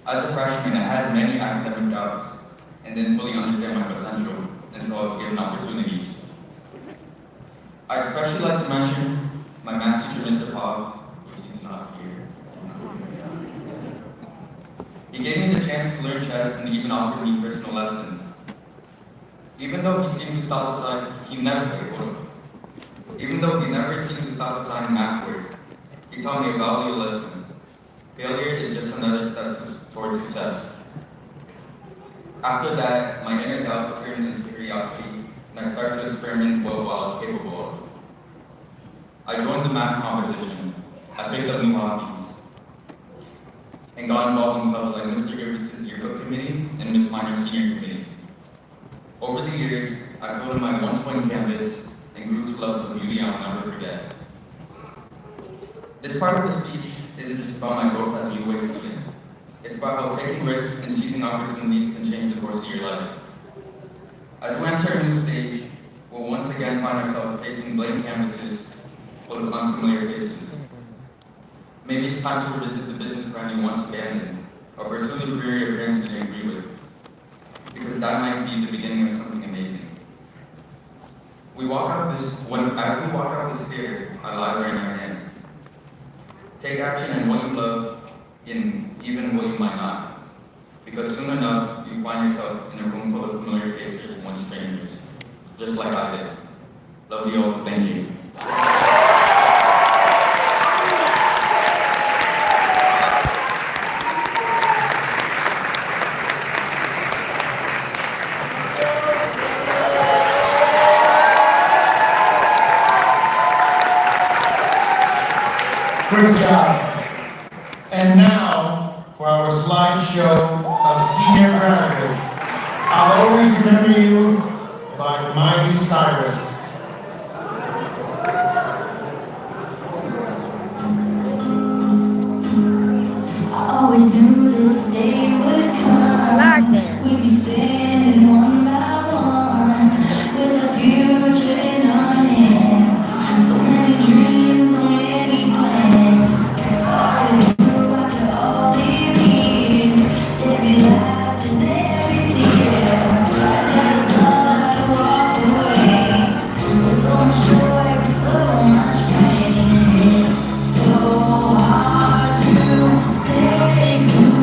As a freshman, I had many academic doubts and didn't fully understand my potential until I was given opportunities. I especially like to mention my math teacher, Mr. Pop, He gave me the chance to learn chess and even offered me personal lessons. Even though he seemed to stop aside, Even though he never seemed to stop assigning math work, he taught me a valuable lesson. Failure is just another step towards success. After that, my inner doubt turned into curiosity, and I started to experiment with what I was capable of. I joined the math competition. I picked up new hobbies, and got involved in clubs like Mr. Givers' yearbook committee and Miss Miner's senior committee. Over the years, I filled in my once-point canvas and grew to love this beauty I'll never forget. This part of the speech isn't just about my growth as a UA student. It's about how taking risks and seizing opportunities can change the course of your life. As we enter a new stage, we'll once again find ourselves facing blank canvases full of unfamiliar faces. Maybe it's time to revisit the business plan you once abandoned, or pursue the career your parents didn't agree with, because that might be the beginning of something amazing. As we walk out this year, our lives are in our hands. Take action in what you love, in even what you might not, because soon enough, you find yourself in a room full of familiar faces and once strangers, just like I did. Love you all, thank you. Great job. And now, for our slideshow of senior graduates, I'll always remember you by Miley Cyrus. I always knew this day would come. We'd be standing one by one with a future in our hands. So many dreams, so many plans. I always knew after all these years there'd be laughter, there'd be tears. I never thought I'd walk away with so much joy, but so much pain. It's so hard to say goodbye.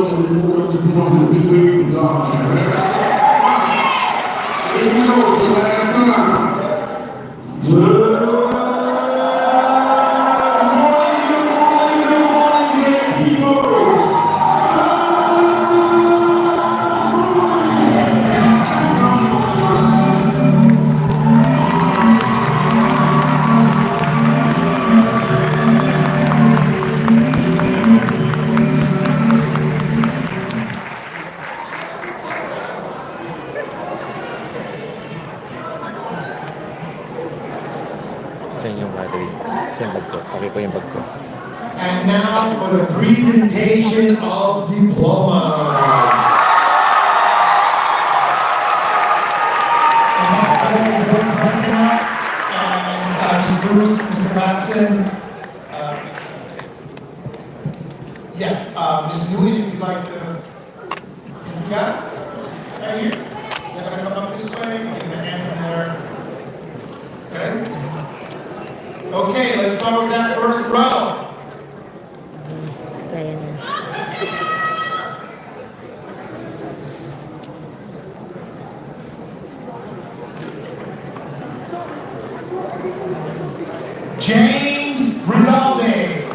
that we moved up this morning to be with you, God, man. And you know, the last time, good morning, people. Saan yung battery? Saan bag ko? Okay po yung bag ko. And now for the presentation of diplomas. Ms. Bruce, Mr. Patterson. Ms. Newton, if you'd like to. You got it? Right here. You're gonna come up this way, give a hand in there. Okay? Okay, let's start with that first row. Kaya niya. James Rizalde.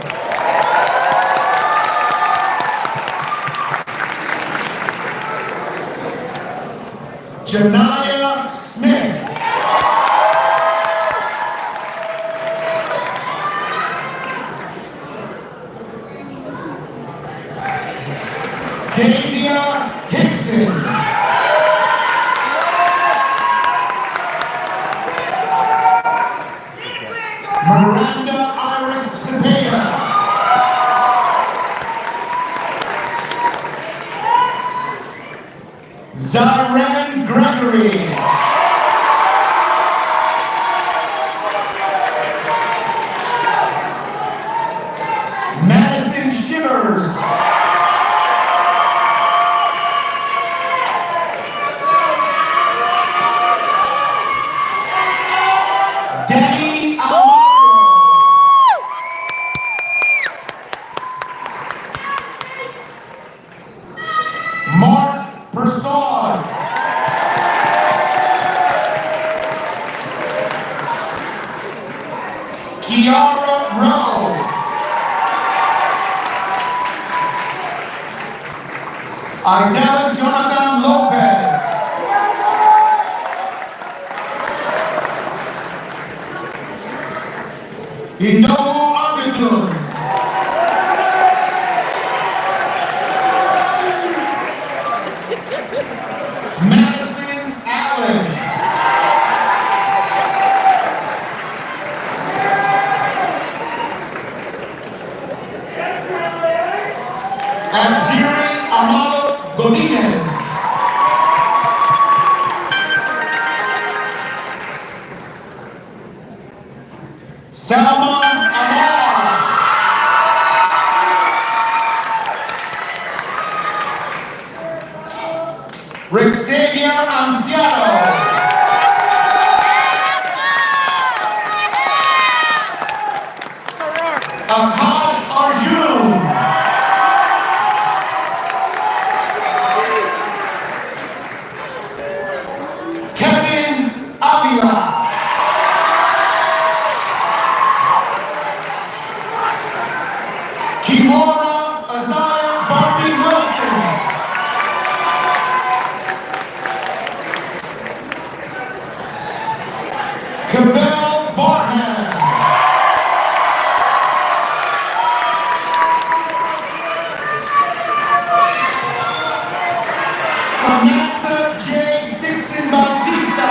Janaya Smith. Davia Hickson. Miranda Iris Cepeda. Zyran Gregory. Madison Shivers. Danny Almagro. Mark Persod. Kiara Rowe. Arnelis Jonathan Lopez. Inobu Abidun. Madison Allen. Anziri Amado Godinez. Salman Amar. Rick Xavier Anciano. Akash Arjun. Kevin Avila. Kimora Azaya Barbie Wilson. Cabell Barham. Samantha J. Sixton Bautista.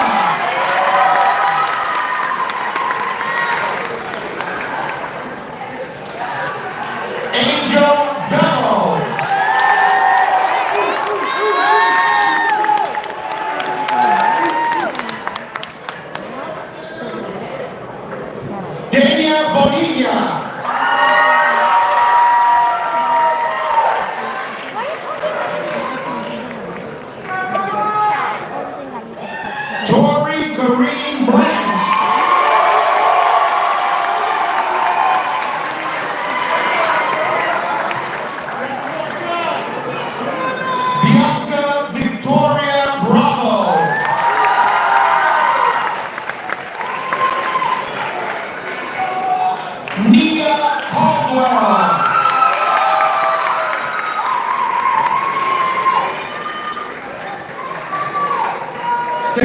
Angel Bello. Dania Bonilla. Tori Kareem Branch.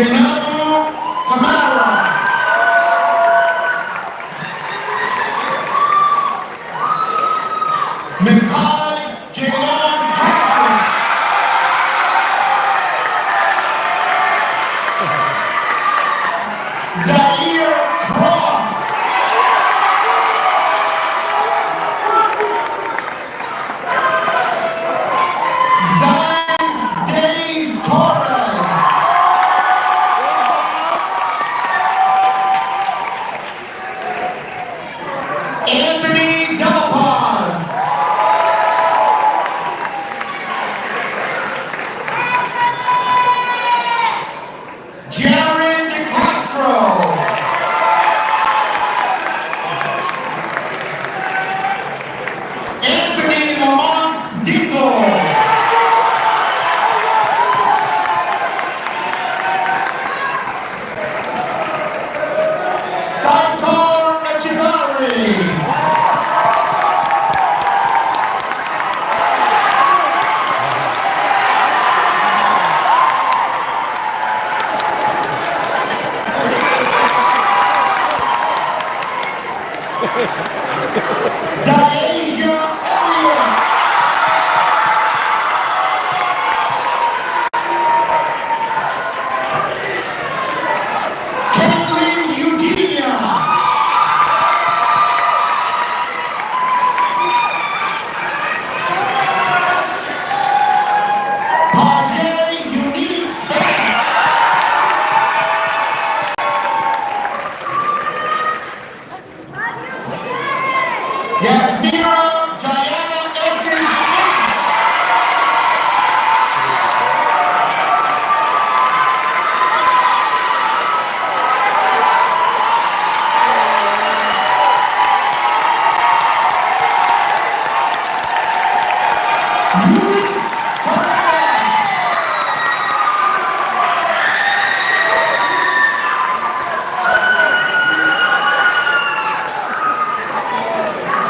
Zainabu Kamara. Mikai Jaylon Castro. Zaire Cross. Zion Days Torres. Anthony Delapaz. Jaron DeCastro. Anthony Lamont Dingle. Sankar Echevarri. Diasia Elliott. Caitlin Eugenia. Pajay Unique Best. Yasmira Diana Essence.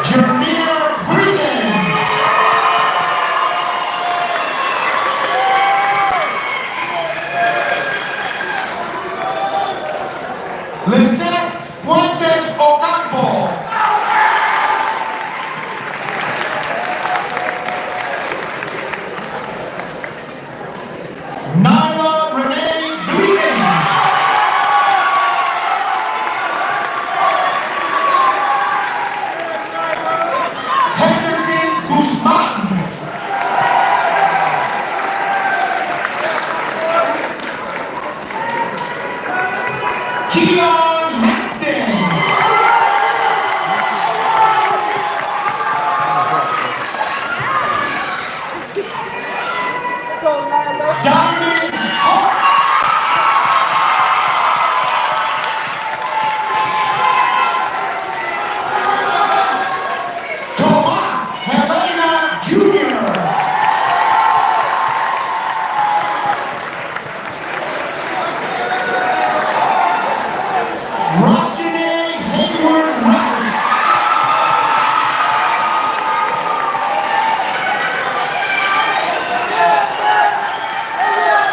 Jameer Freeman. Lisette Fuentes Ocampo. Nyla Renee Green. Henderson Guzman. Keon Hampton. Diamond Hart. Tomas Helena Jr. Rashide Hayward Rice.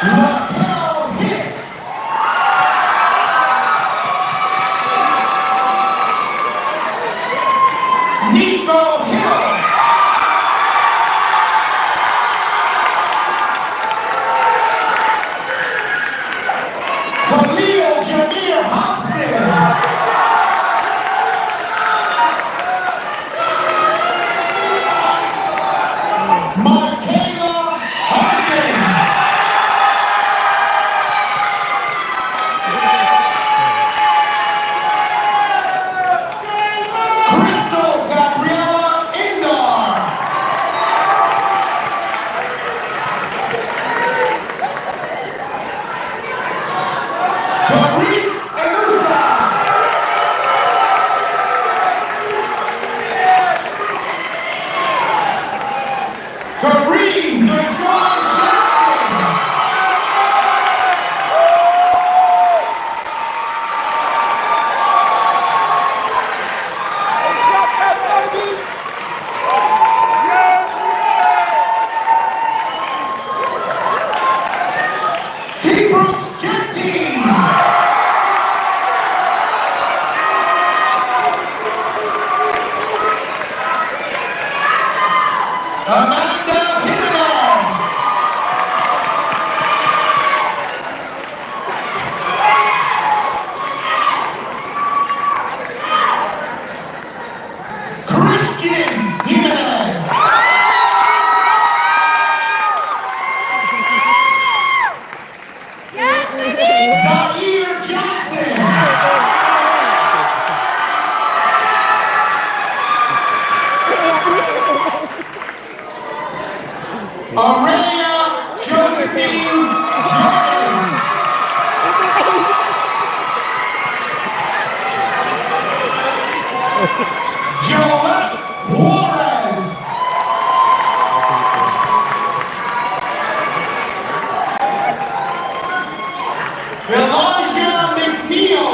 Laquel Hicks. Nico Hill. Khalil Jameer Hobson. Michaela Harding. Crystal Gabriela Indar. Tariq Elusa. Kareem Deshaun Jackson. He Brooks Jetty. Amanda Jimenez. Christian Jimenez. Zaire Johnson. Aurelia Josephine Jordan. Joette Juarez. Elijah McNeil.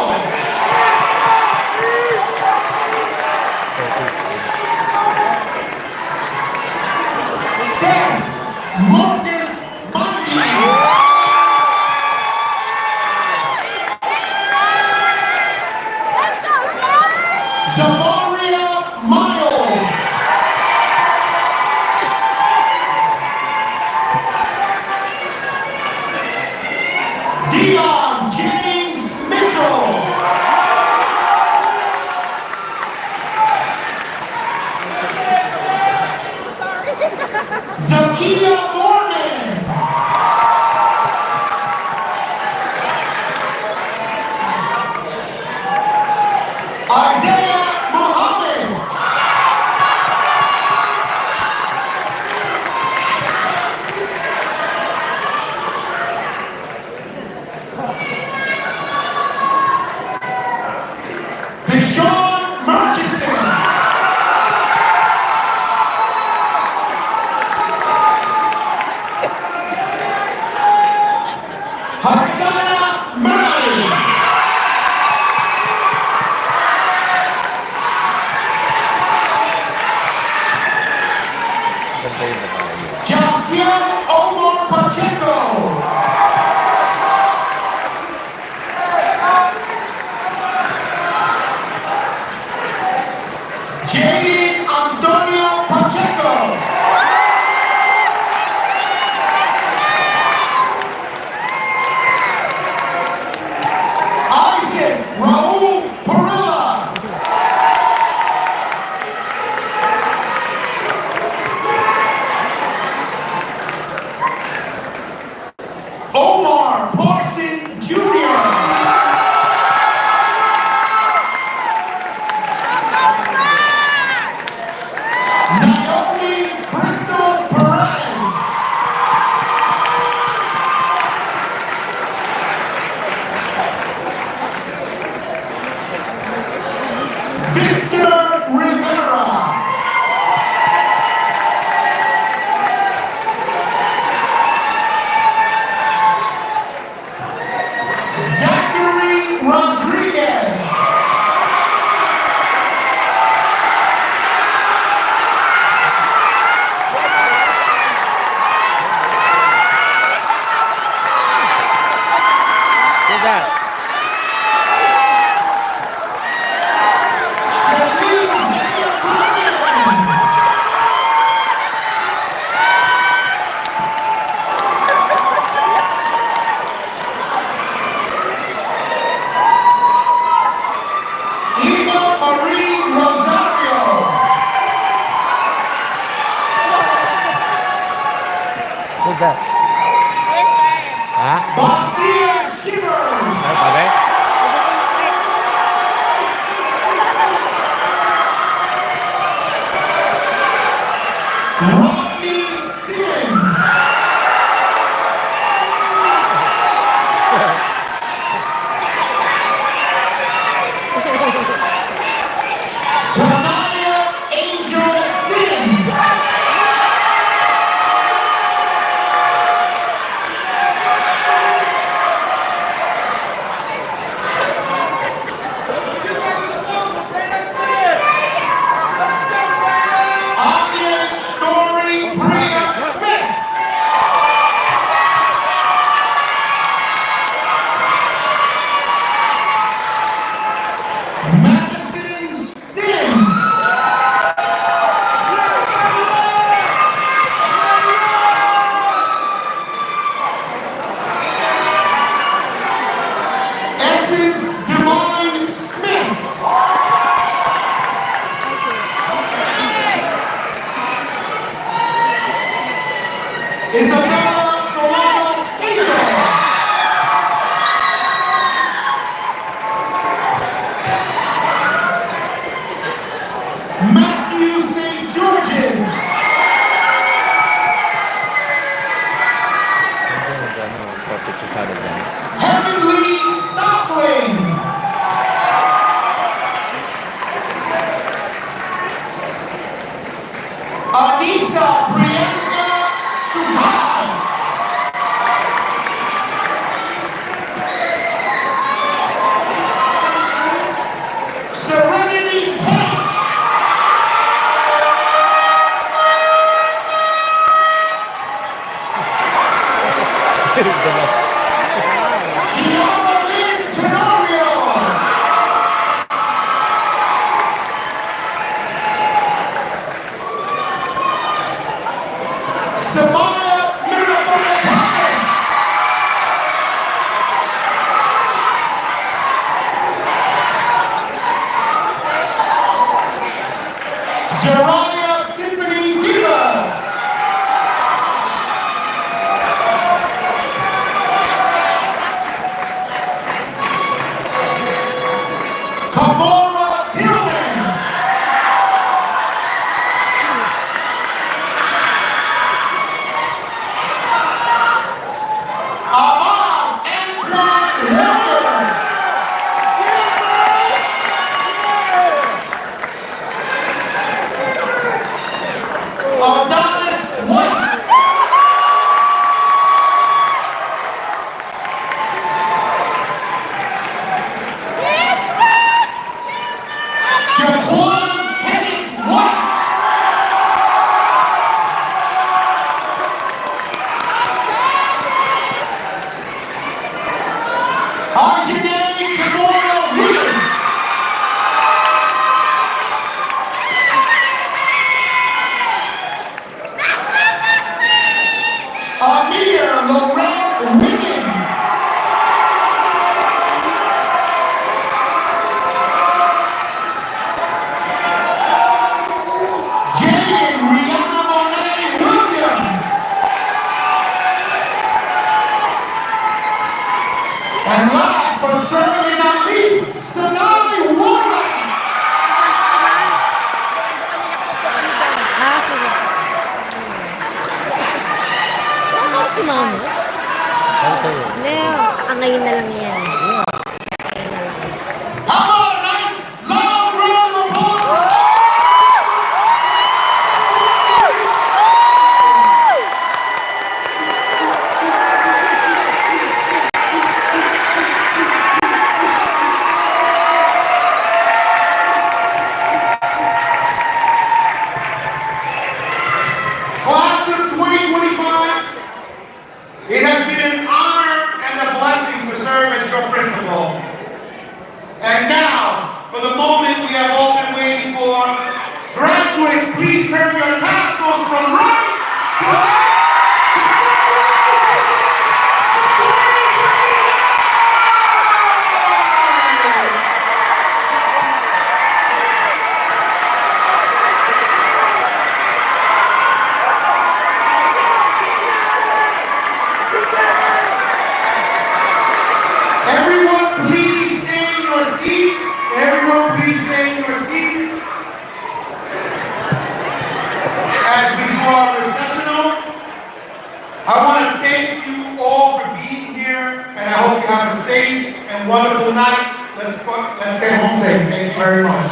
Seth Marcus Bundy. Zavaria Miles. Dion James Mitchell. Zakia Morgan. Isaiah Muhammad. Deshaun Murchison. Hassana Murray. Jaspiel Omar Pacheco. Jaden Antonio Pacheco. Isaac Raul Perilla. Omar Parson Jr. Naomi Crystal Perez. Victor Rivera. Zachary Rodriguez. Who's that? Shalene Zia Bryan. Eva Marie Rosario. Who's that? Hah? Basia Shivers. Okay. Rodney Stevens. Tanaya Angel Stevens. Anya Story Bria Smith. Isabella Solano Tito. Matthew St. George's. Heavenly Stockling. Anissa Priyanka Subhai. Serenity Tate. Kiana Lynn Tenorio. Samaya Miracle Thomas. Zariah Symphony Diva. Kamora Tillman. Ahmad Antoine Walker. Adonis White. Jaquan Kenneth White. Arjane Kimura Williams. Amir Lorraine Williams. Jaden Rihanna Monet Williams. And last but certainly not least, Sanai Warren. Si Mama? Hindi, ngayon na lang yan. How about a nice loud round of applause? Class of 2025, it has been an honor and a blessing to serve as your principal. And now, for the moment we have all been waiting for, graduates, please turn your tassels from right to left. Everyone, please stay in your seats. Everyone, please stay in your seats. As we do our recessional, I want to thank you all for being here, and I hope you have a safe and wonderful night. Let's get home safe. Thank you very much.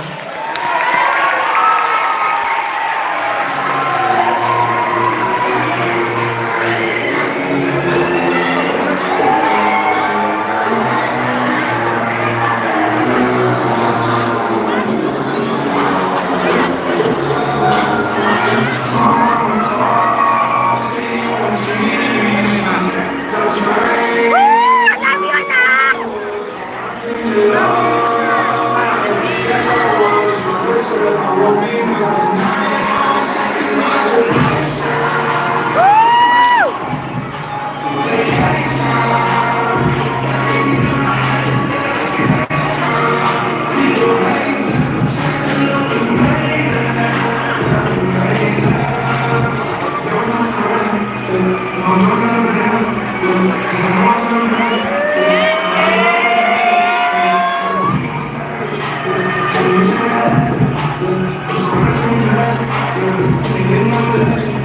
Love you, anak! County Education